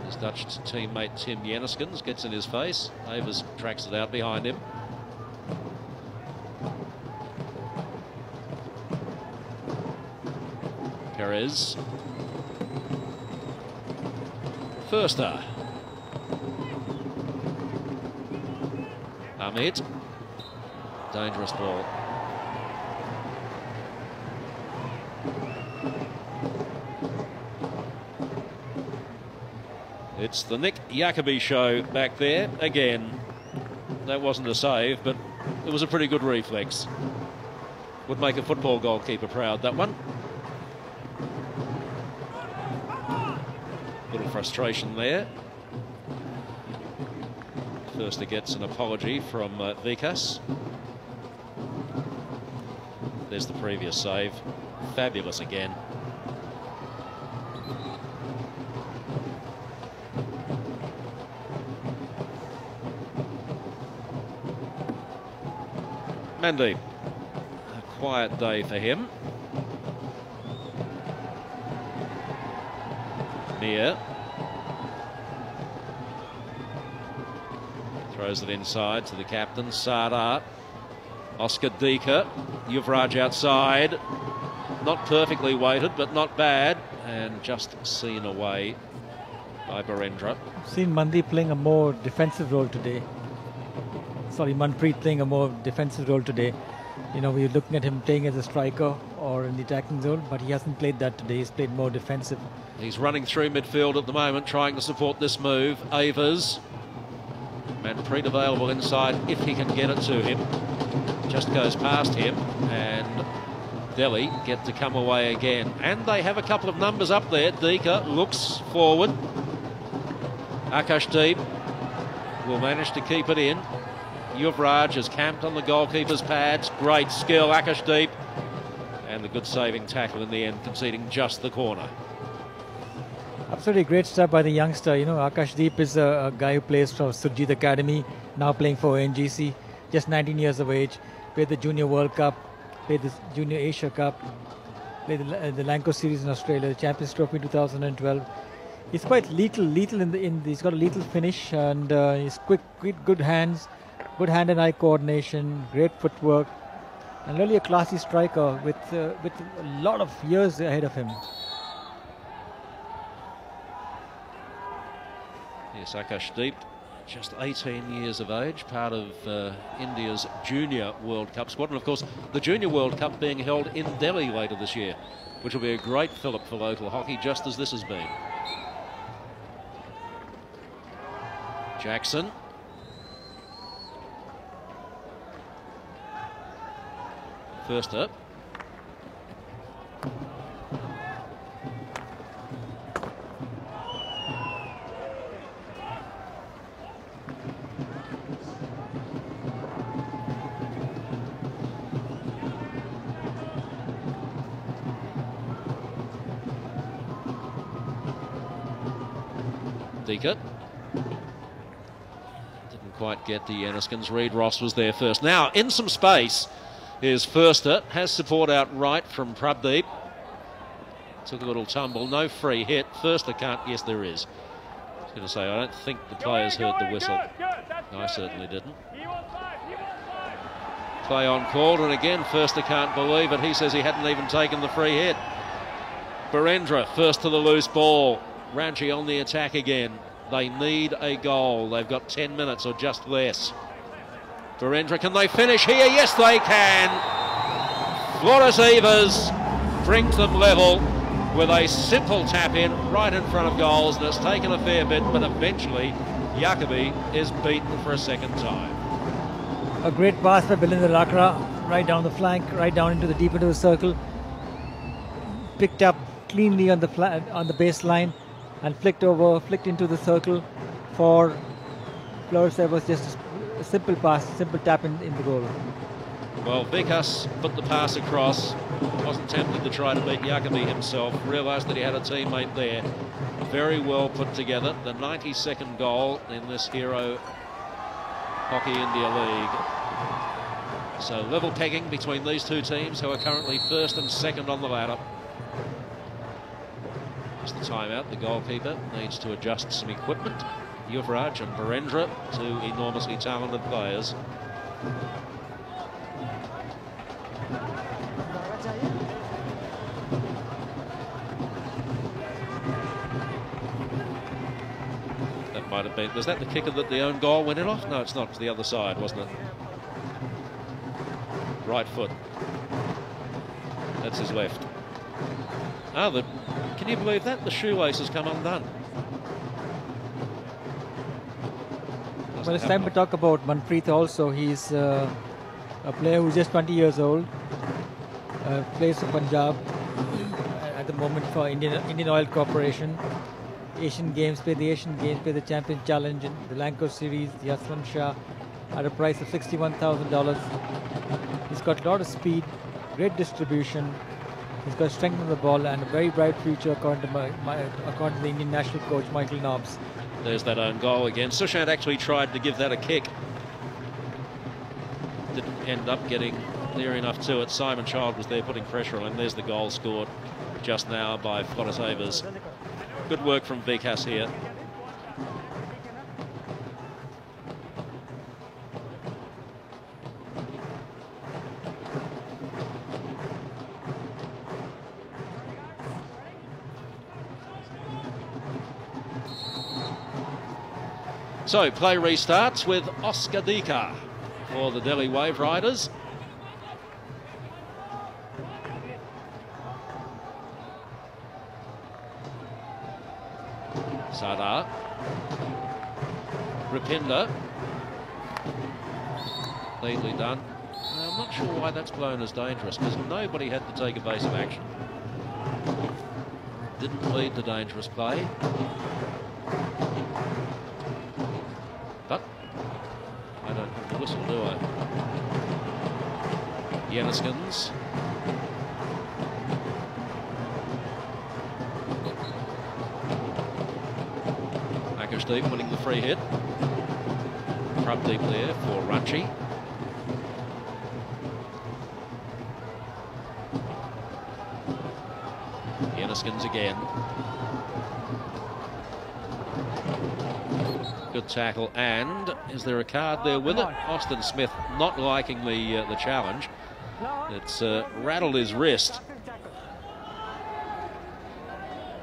His Dutch teammate Tim Yanniskins gets in his face. Avers tracks it out behind him. Perez. Firster. Amit. Dangerous ball. It's the Nick Jacobi show back there. Again, that wasn't a save, but it was a pretty good reflex. Would make a football goalkeeper proud, that one. Little frustration there. Firster gets an apology from Vikas. There's the previous save. Fabulous again. Mandeep. A quiet day for him. Mir. Throws it inside to the captain, Sardar. Oscar Dika. Yuvraj outside. Not perfectly weighted, but not bad. And just seen away by Virendra. I've seen Mandeep playing a more defensive role today. Sorry, Manpreet playing a more defensive role today. You know, we're looking at him playing as a striker or in the attacking zone, but he hasn't played that today. He's played more defensive. He's running through midfield at the moment, trying to support this move. Avers. Manpreet available inside if he can get it to him. Just goes past him, and Delhi get to come away again. And they have a couple of numbers up there. Dika looks forward. Akashdeep will manage to keep it in. Yuvraj is camped on the goalkeeper's pads. Great skill, Akashdeep. And the good saving tackle in the end, conceding just the corner. Absolutely great stuff by the youngster. You know, Akashdeep is a guy who plays for Surjit Academy, now playing for ONGC, just 19 years of age. Played the Junior World Cup, played the Junior Asia Cup, played the Lanco Series in Australia, the Champions Trophy 2012. He's quite lethal he's got a lethal finish, and he's quick, good hands, good hand and eye coordination, great footwork. And really a classy striker with a lot of years ahead of him. Yes, Akashdeep, just 18 years of age, part of India's Junior World Cup squad. And of course, the Junior World Cup being held in Delhi later this year, which will be a great fillip for local hockey, just as this has been. Jackson. First up. Deacon. Didn't quite get the Yanniskins. Reid Ross was there first. Now, in some space is Firster. Has support out right from Prabdeep. Took a little tumble. No free hit. Firster can't. Yes, there is. I was going to say, I don't think the players heard the whistle. I certainly didn't. Play on called, and again, Firster can't believe it. He says he hadn't even taken the free hit. Barendra first to the loose ball. Ranchi on the attack again. They need a goal. They've got 10 minutes or just less. Barendra, can they finish here? Yes, they can. Flores Evers brings them level with a simple tap in right in front of goals, and it's taken a fair bit, but eventually Jacobi is beaten for a second time. A great pass by Bilinder Lakra, right down the flank, right down into the deep into the circle. Picked up cleanly on the baseline and flicked into the circle for Flores Evers. Just a simple pass, simple tap in the goal. Well, Vikas put the pass across, wasn't tempted to try to beat Jacobi himself, realised that he had a teammate there. Very well put together. The 92nd goal in this Hero Hockey India League. So level pegging between these two teams, who are currently first and second on the ladder. It's the timeout. The goalkeeper needs to adjust some equipment. Yuvraj and Barendra, two enormously talented players. That might have been, was that the kicker that the own goal went in off? No, it's not. It's the other side, wasn't it? Right foot. That's his left. Ah, can you believe that? The shoelace has come undone. Well, it's time to talk about Manpreet also. He's a player who's just 20 years old. Plays for Punjab at the moment for Indian Oil Corporation. Asian Games, play the Champion Challenge in the Lanco Series, the Yaswan Shah, at a price of $61,000. He's got a lot of speed, great distribution. He's got strength on the ball and a very bright future according to the Indian national coach Michael Nobbs. There's that own goal again. Sushant actually tried to give that a kick. Didn't end up getting near enough to it. Simon Child was there putting pressure on him. There's the goal scored just now by Flores Evers. Good work from Vikas here. So play restarts with Oscar Dika for the Delhi Waveriders. Sardar. Rupinder. Neatly done. Now, I'm not sure why that's blown as dangerous, because nobody had to take evasive action. Didn't lead to dangerous play. But I don't have the whistle, do I? Yanniskins. Akashdeep winning the free hit. Prabdeep there for Ranchi. Yanniskins again. Good tackle, and is there a card there with it? Austin Smith not liking the challenge. It's rattled his wrist.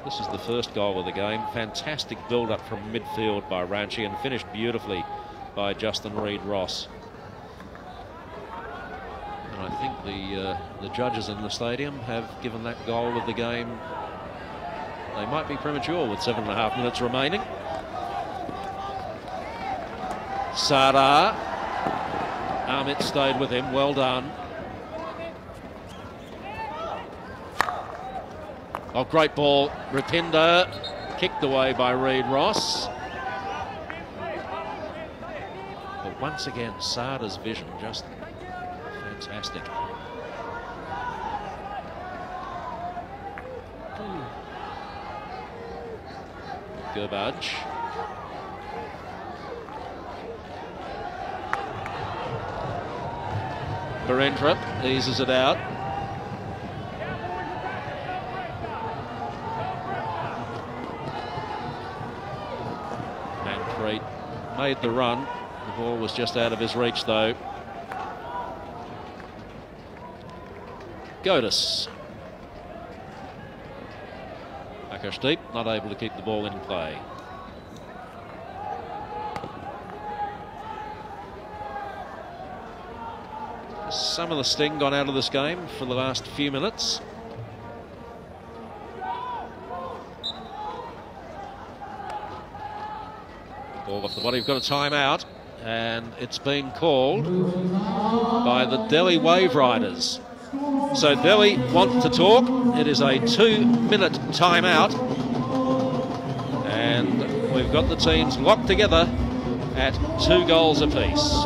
This is the first goal of the game. Fantastic build-up from midfield by Ranchi and finished beautifully by Justin Reid-Ross. And I think the judges in the stadium have given that goal of the game. They might be premature with 7.5 minutes remaining. Sardar. Amit stayed with him. Well done. Oh, great ball. Rupinder kicked away by Reid-Ross. But once again, Sardar's vision just fantastic. Gurbaj. Barendra eases it out. Manpreet made the run. The ball was just out of his reach though. Godis. Akashdeep not able to keep the ball in play. Some of the sting gone out of this game for the last few minutes. Ball off the body. We've got a timeout, and it's been called by the Delhi Waveriders. So Delhi want to talk. It is a 2-minute timeout, and we've got the teams locked together at 2 goals apiece.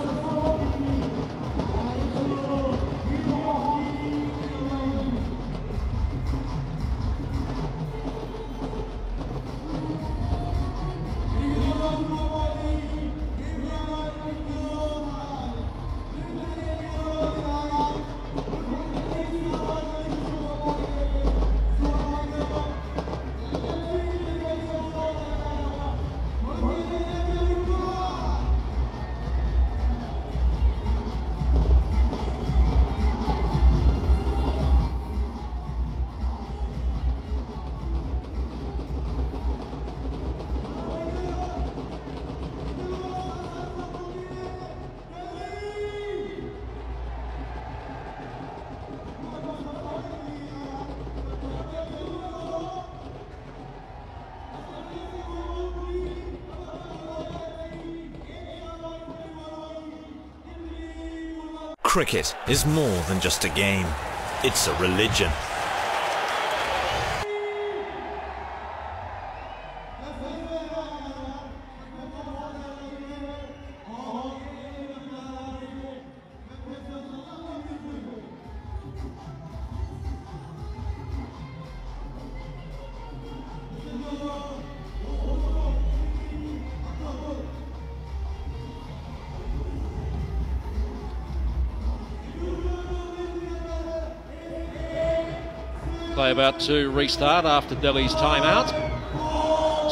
Cricket is more than just a game. It's a religion. Play about to restart after Delhi's timeout.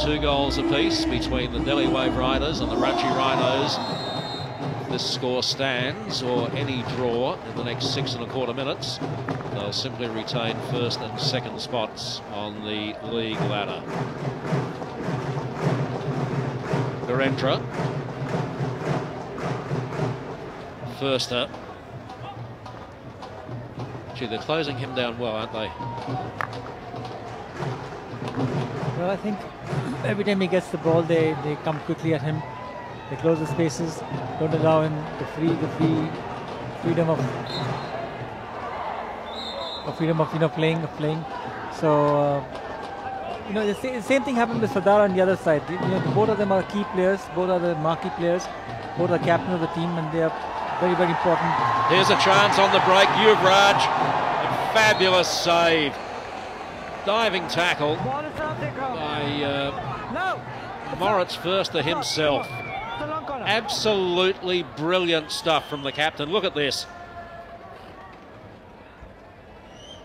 2 goals apiece between the Delhi Waveriders and the Ranchi Rhinos. If this score stands, or any draw in the next 6.25 minutes, they'll simply retain first and second spots on the league ladder. Virendra. Firster. Gee, they're closing him down well, aren't they? Well, I think every time he gets the ball, they come quickly at him. They close the spaces, don't allow him the freedom of playing. So the same thing happened with Sardar on the other side. Both of them are key players. Both are the marquee players. Both are captain of the team, and they are very, very important. Here's a chance on the break. Yuvraj, a fabulous save. Diving tackle by Moritz Firster himself. Absolutely brilliant stuff from the captain. Look at this.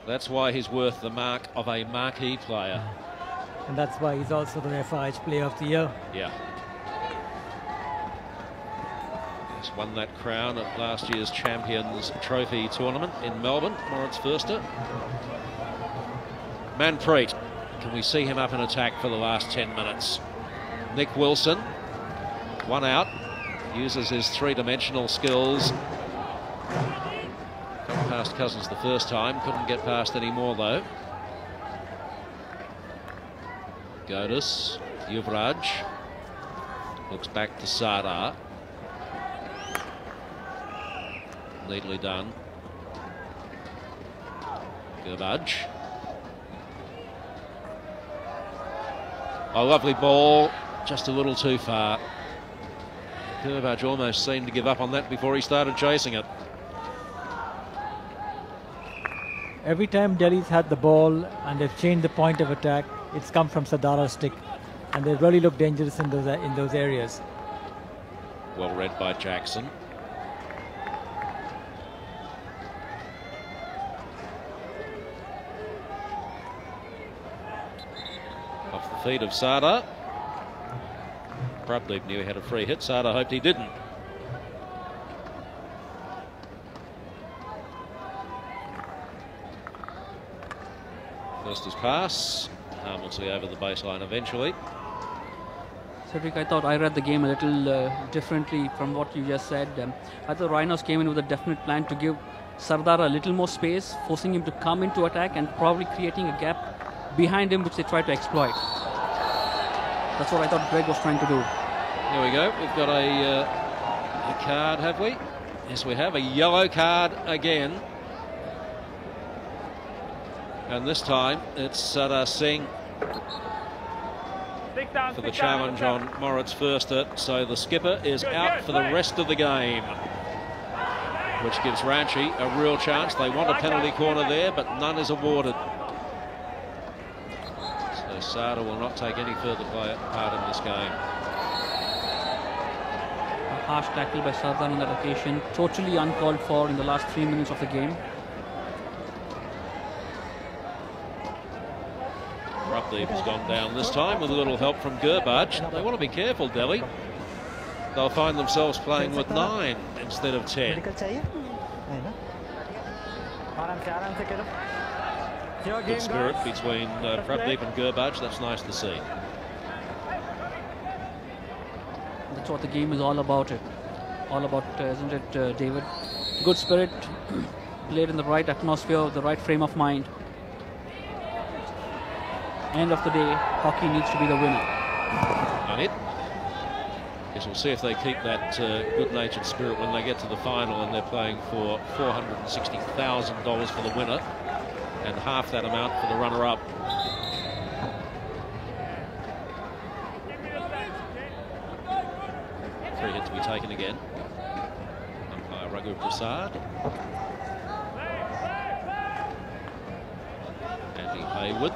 That's why he's worth the mark of a marquee player. And that's why he's also the FIH Player of the Year. Yeah. He's won that crown at last year's Champions Trophy tournament in Melbourne, Moritz Förster. Manpreet, can we see him up in attack for the last 10 minutes? Nick Wilson, one out, uses his three-dimensional skills. Got past Cousins the first time, couldn't get past any more though. Godus, Yuvraj, looks back to Sardar. Neatly done. Gurbaj. A lovely ball, just a little too far. Gurbaj almost seemed to give up on that before he started chasing it. Every time Delhi's had the ball and they've changed the point of attack, it's come from Sardara's stick, and they really look dangerous in those areas. Well read by Jackson. Off the feet of Sardar. Prabdeep knew he had a free hit. Sardar hoped he didn't. First is pass. Harmlessly over the baseline eventually. Cedric, I thought I read the game a little differently from what you just said. I thought Rhinos came in with a definite plan to give Sardar a little more space, forcing him to come into attack and probably creating a gap behind him, which they tried to exploit. That's what I thought Greg was trying to do. Here we go. We've got a card, have we? Yes, we have. A yellow card again. And this time it's Sardar Singh for the challenge on Moritz Förster. So the skipper is out for the rest of the game, which gives Ranchi a real chance. They want a penalty corner there, but none is awarded. So Sardar will not take any further part in this game. A harsh tackle by Sardar on that occasion, totally uncalled for in the last 3 minutes of the game. Prabdeep has gone down this time with a little help from Gurbaj. They want to be careful, Delhi. They'll find themselves playing with 9 instead of 10. Good spirit between Prabdeep and Gurbaj. That's nice to see. That's what the game is all about. Isn't it, David? Good spirit, played in the right atmosphere, the right frame of mind. End of the day, hockey needs to be the winner. And it. Guess we'll see if they keep that good-natured spirit when they get to the final, and they're playing for $460,000 for the winner and half that amount for the runner-up. Free hit to be taken again. Umpire Raghu Prasad. Andy Haywood.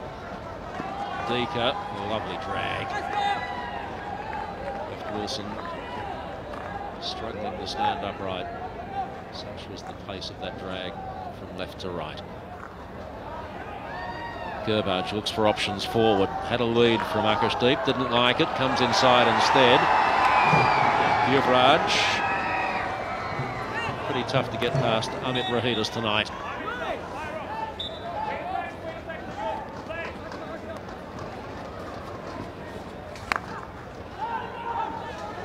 Deeka, lovely drag. Left Wilson struggling to stand upright. Such was the pace of that drag from left to right. Gurbaj looks for options forward. Had a lead from Akashdeep, didn't like it, comes inside instead. Yuvraj. Pretty tough to get past Amit Rahidas tonight.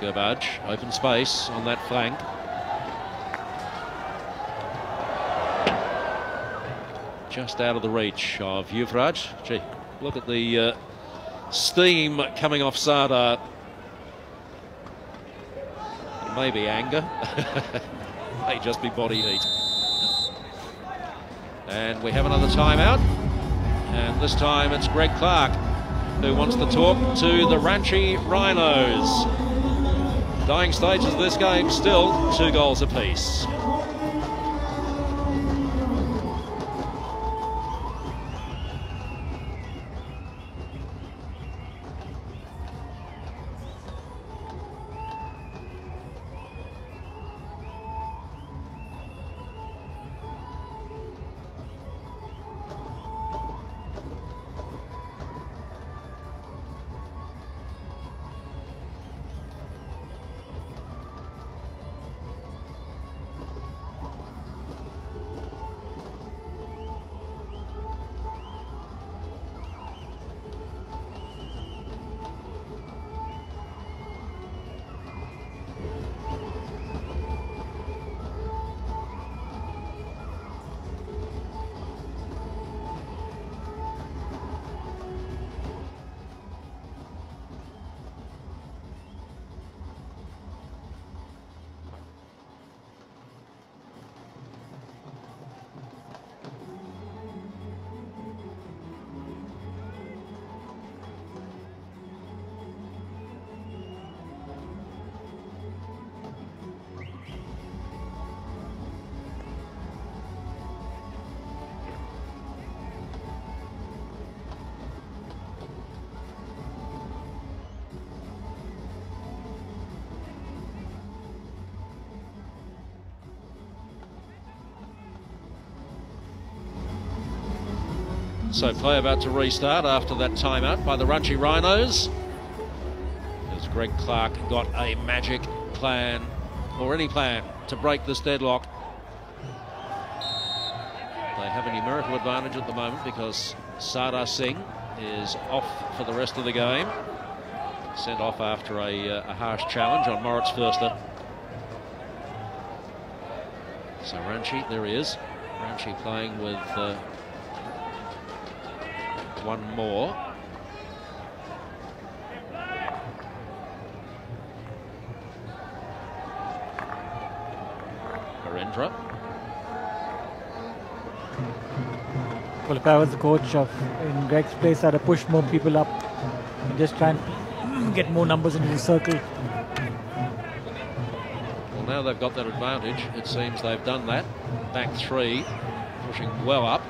Gurbaj, open space on that flank. Just out of the reach of Yuvraj. Gee, look at the steam coming off Sardar. Maybe anger. May just be body heat. And we have another timeout. And this time it's Greg Clark who wants to talk to the Ranchi Rhinos. Dying stages of this game, still 2 goals apiece. So play about to restart after that timeout by the Ranchi Rhinos. As Greg Clark got a magic plan, or any plan, to break this deadlock. They have a numerical advantage at the moment because Sardar Singh is off for the rest of the game. Sent off after a harsh challenge on Moritz Förster. So Ranchi, there he is. Ranchi playing with one more. Harendra. Well, if I was the coach in Greg's place, I'd have pushed more people up and just try and get more numbers into the circle. Well, now they've got that advantage. It seems they've done that. Back three, pushing well up.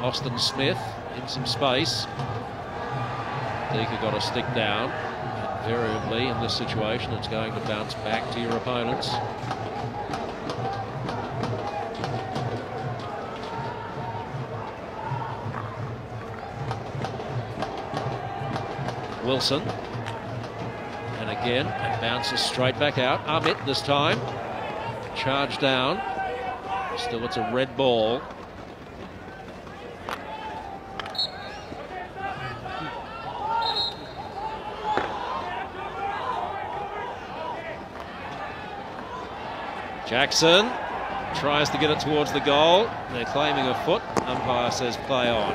Austin Smith in some space. Deeka got a stick down. Invariably, in this situation, it's going to bounce back to your opponents. Wilson, and again it bounces straight back out. Amit this time, charge down. Still, it's a red ball. Jackson tries to get it towards the goal. They're claiming a foot. Umpire says play on.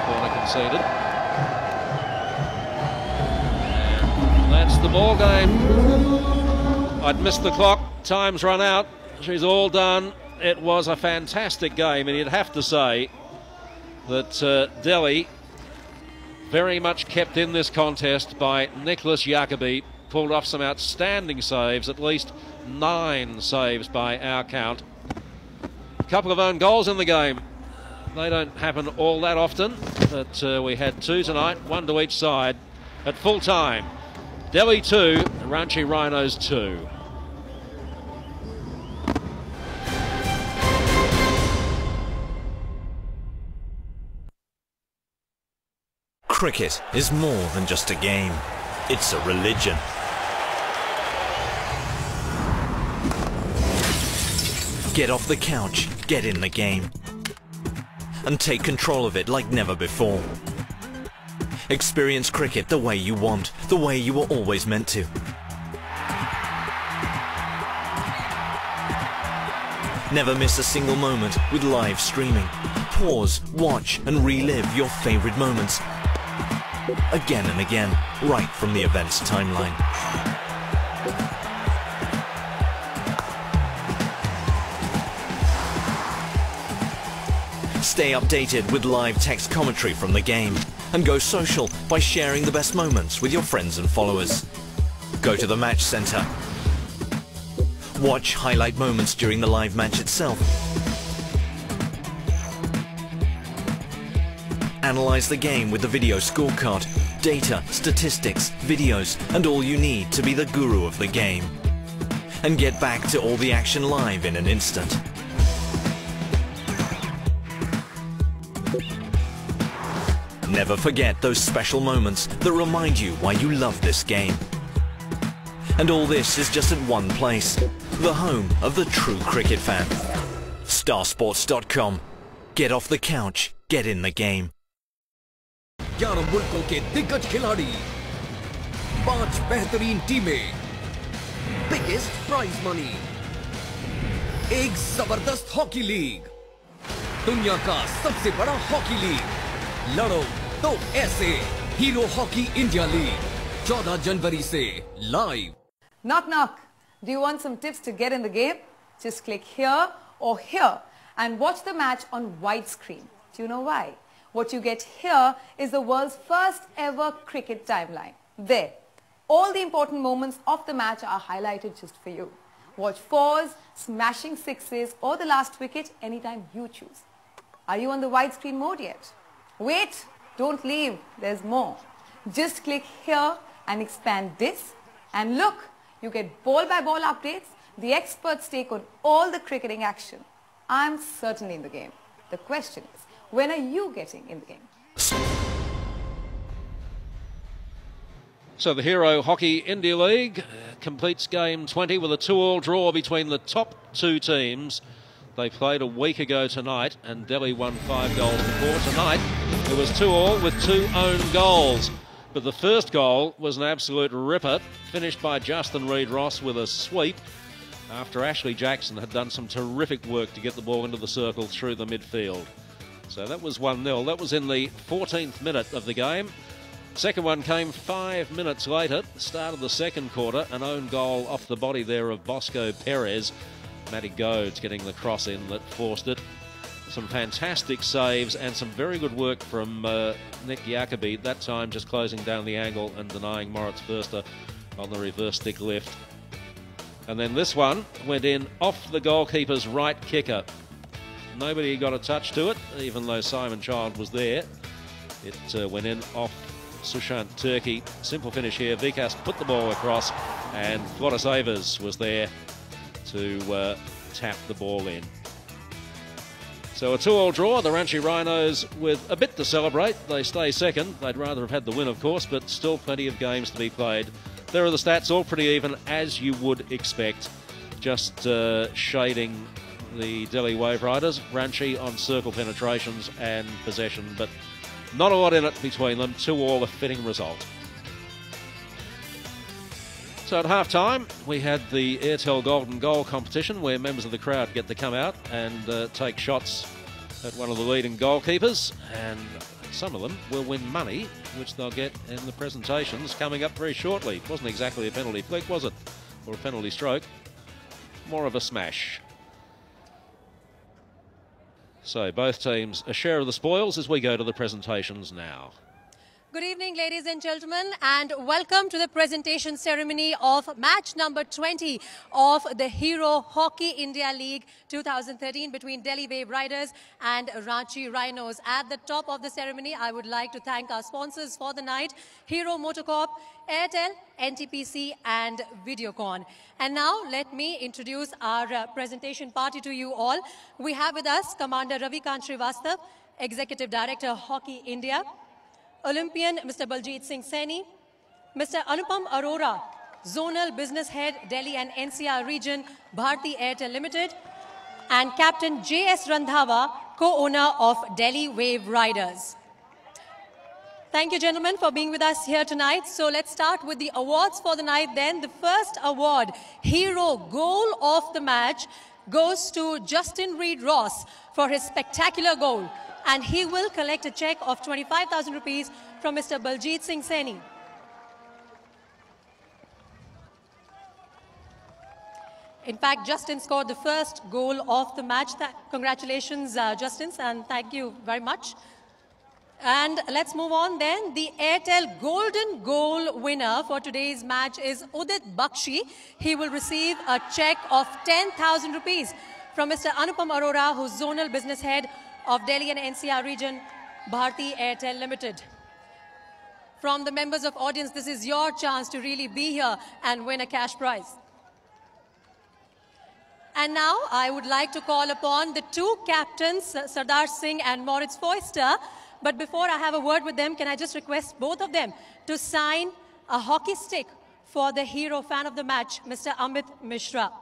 Corner conceded. And that's the ball game. I'd missed the clock. Time's run out. She's all done. It was a fantastic game, and you'd have to say that Delhi very much kept in this contest by Nicholas Jacobi. Pulled off some outstanding saves, at least 9 saves by our count. A couple of own goals in the game. They don't happen all that often, but we had 2 tonight, 1 to each side at full time. Delhi 2, Ranchi Rhinos 2. Cricket is more than just a game. It's a religion. Get off the couch, get in the game, and take control of it like never before. Experience cricket the way you want, the way you were always meant to. Never miss a single moment with live streaming. Pause, watch, and relive your favorite moments again and again, right from the event's timeline. Stay updated with live text commentary from the game, and go social by sharing the best moments with your friends and followers. Go to the match center. Watch highlight moments during the live match itself. Analyze the game with the video scorecard, data, statistics, videos, and all you need to be the guru of the game. And get back to all the action live in an instant. Never forget those special moments that remind you why you love this game. And all this is just at one place, the home of the true cricket fan. Starsports.com. Get off the couch, get in the game. 11 मुल्कों के दिग्गज खिलाड़ी, 5 बेहतरीन टीमें, biggest prize money, एक जबरदस्त hockey league, दुनिया का सबसे बड़ा हॉकी लीग, लड़ो तो ऐसे, हीरो हॉकी इंडिया लीग, 14 जनवरी से live. Knock knock. Do you want some tips to get in the game? Just click here or here and watch the match on widescreen. Do you know why? What you get here is the world's first ever cricket timeline. There, all the important moments of the match are highlighted just for you. Watch 4s, smashing 6s or the last wicket anytime you choose. Are you on the widescreen mode yet? Wait, don't leave, there's more. Just click here and expand this, and look, you get ball by ball updates, the experts take on all the cricketing action. I'm certainly in the game. The question is, when are you getting in the game? So the Hero Hockey India League completes game 20 with a 2-all draw between the top two teams. They played a week ago tonight, and Delhi won 5 goals to 4. Tonight it was 2-all with 2 own goals. But the first goal was an absolute ripper, finished by Justin Reid-Ross with a sweep after Ashley Jackson had done some terrific work to get the ball into the circle through the midfield. So that was 1-0. That was in the 14th minute of the game. Second one came 5 minutes later, start of the second quarter, an own goal off the body there of Bosco Perez. Matty Goads getting the cross in that forced it. Some fantastic saves and some very good work from Nick Jacobi, that time just closing down the angle and denying Moritz Förster on the reverse stick lift. And then this one went in off the goalkeeper's right kicker. Nobody got a touch to it, even though Simon Child was there. It went in off Sushant Turkey. Simple finish here. Vikas put the ball across and Flores was there to tap the ball in. So a 2-all draw. The Ranchi Rhinos with a bit to celebrate. They stay second. They'd rather have had the win, of course, but still plenty of games to be played. There are the stats, all pretty even, as you would expect. Just shading the Delhi Waveriders. Ranchi on circle penetrations and possession, but not a lot in it between them. 2-all, a fitting result. So at half-time, we had the Airtel Golden Goal competition where members of the crowd get to come out and take shots at one of the leading goalkeepers, and some of them will win money, which they'll get in the presentations coming up very shortly. It wasn't exactly a penalty flick, was it? Or a penalty stroke. More of a smash. So both teams a share of the spoils as we go to the presentations now. Good evening, ladies and gentlemen, and welcome to the presentation ceremony of match number 20 of the Hero Hockey India League 2013 between Delhi Waveriders and Ranchi Rhinos. At the top of the ceremony, I would like to thank our sponsors for the night, Hero Motorcorp, Airtel, NTPC and Videocon. And now let me introduce our presentation party to you all. We have with us Commander Ravikant Srivastava, Executive Director Hockey India, Olympian Mr. Baljit Singh Saini, Mr. Anupam Arora, Zonal Business Head, Delhi and NCR Region, Bharti Airtel Limited, and Captain J.S. Randhawa, co-owner of Delhi Waveriders. Thank you, gentlemen, for being with us here tonight. So let's start with the awards for the night then. The first award, Hero Goal of the Match, goes to Justin Reid-Ross for his spectacular goal. And he will collect a check of 25,000 rupees from Mr. Baljit Singh Saini. In fact, Justin scored the first goal of the match. Congratulations, Justin, and thank you very much. And let's move on then. The Airtel Golden Goal winner for today's match is Udit Bakshi. He will receive a check of 10,000 rupees from Mr. Anupam Arora, who's Zonal Business Head of Delhi and NCR Region, Bharti Airtel Limited. From the members of audience, this is your chance to really be here and win a cash prize. And now I would like to call upon the two captains, Sardar Singh and Moritz Förster. But before I have a word with them, can I just request both of them to sign a hockey stick for the hero fan of the match, Mr. Amit Mishra.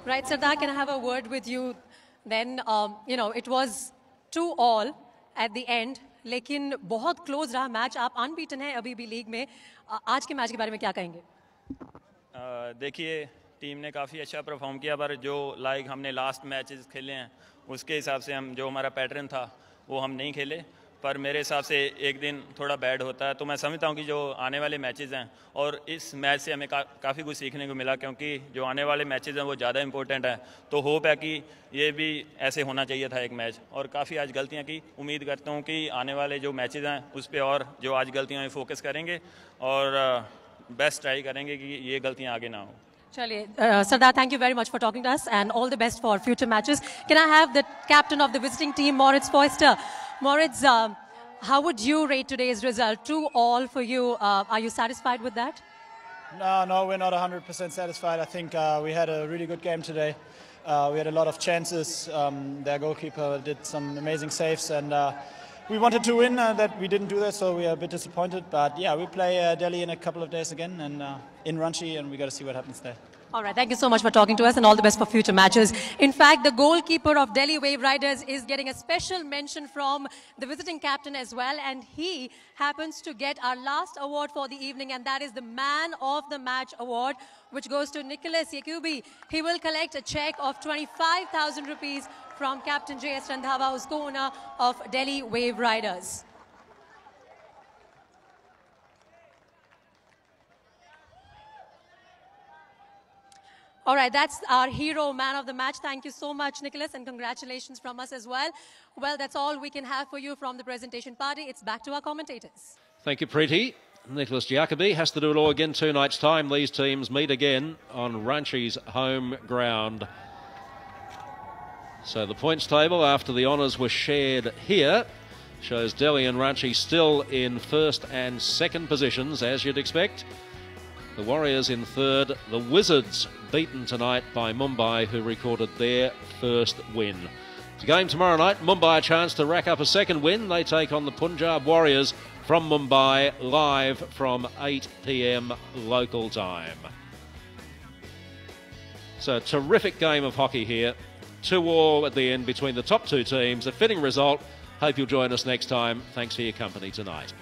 Right, Sardar, can I have a word with you then? You know, it was 2-all at the end, लेकिन बहुत close रहा match. आप unbeaten हैं अभी भी league में. आज के मैच के बारे में क्या कहेंगे? देखिए, टीम ने काफ़ी अच्छा परफॉर्म किया, पर जो लाइक हमने लास्ट मैचेस खेले हैं उसके हिसाब से हम जो हमारा पैटर्न था वो हम नहीं खेले. पर मेरे हिसाब से एक दिन थोड़ा बैड होता है, तो मैं समझता हूँ कि जो आने वाले मैचेस हैं और इस मैच से हमें काफ़ी कुछ सीखने को मिला, क्योंकि जो आने वाले मैचेस हैं वो ज़्यादा इंपॉर्टेंट है. तो होप है कि ये भी ऐसे होना चाहिए था एक मैच, और काफ़ी आज गलतियाँ की. उम्मीद करता हूँ कि आने वाले जो मैचेस हैं उस पर और जो आज गलतियाँ हैं फोकस करेंगे और बेस्ट ट्राई करेंगे कि ये गलतियां आगे ना हो. Chaliye, Sardar, thank you very much for talking to us and all the best for future matches. Can I have the captain of the visiting team, Moritz Foister? Moritz, how would you rate today's result? 2-2 for you. Are you satisfied with that? No, we're not 100% satisfied. I think we had a really good game today. We had a lot of chances. Their goalkeeper did some amazing saves, and we wanted to win. That we didn't do that, so we are a bit disappointed. But yeah, we play Delhi in a couple of days again, and in Ranchi, and we got to see what happens there. All right, thank you so much for talking to us and all the best for future matches. In fact, the goalkeeper of Delhi Waveriders is getting a special mention from the visiting captain as well, and he happens to get our last award for the evening, and that is the Man of the Match award, which goes to Nicholas Yakubi. He will collect a check of 25,000 rupees from Captain J.S. Randhawa, who's co-owner of Delhi Waveriders. All right, that's our hero, man of the match. Thank you so much, Nicholas, and congratulations from us as well. Well, that's all we can have for you from the presentation party. It's back to our commentators. Thank you, Preeti. Nicholas Jacobi has to do it all again 2 nights' time. These teams meet again on Ranchi's home ground. So the points table after the honours were shared here shows Delhi and Ranchi still in first and second positions, as you'd expect. The Warriors in third. The Wizards beaten tonight by Mumbai, who recorded their first win. The game tomorrow night, Mumbai a chance to rack up a second win. They take on the Punjab Warriors from Mumbai, live from 8 p.m. local time. So a terrific game of hockey here. 2-2 at the end between the top 2 teams. A fitting result. Hope you'll join us next time. Thanks for your company tonight.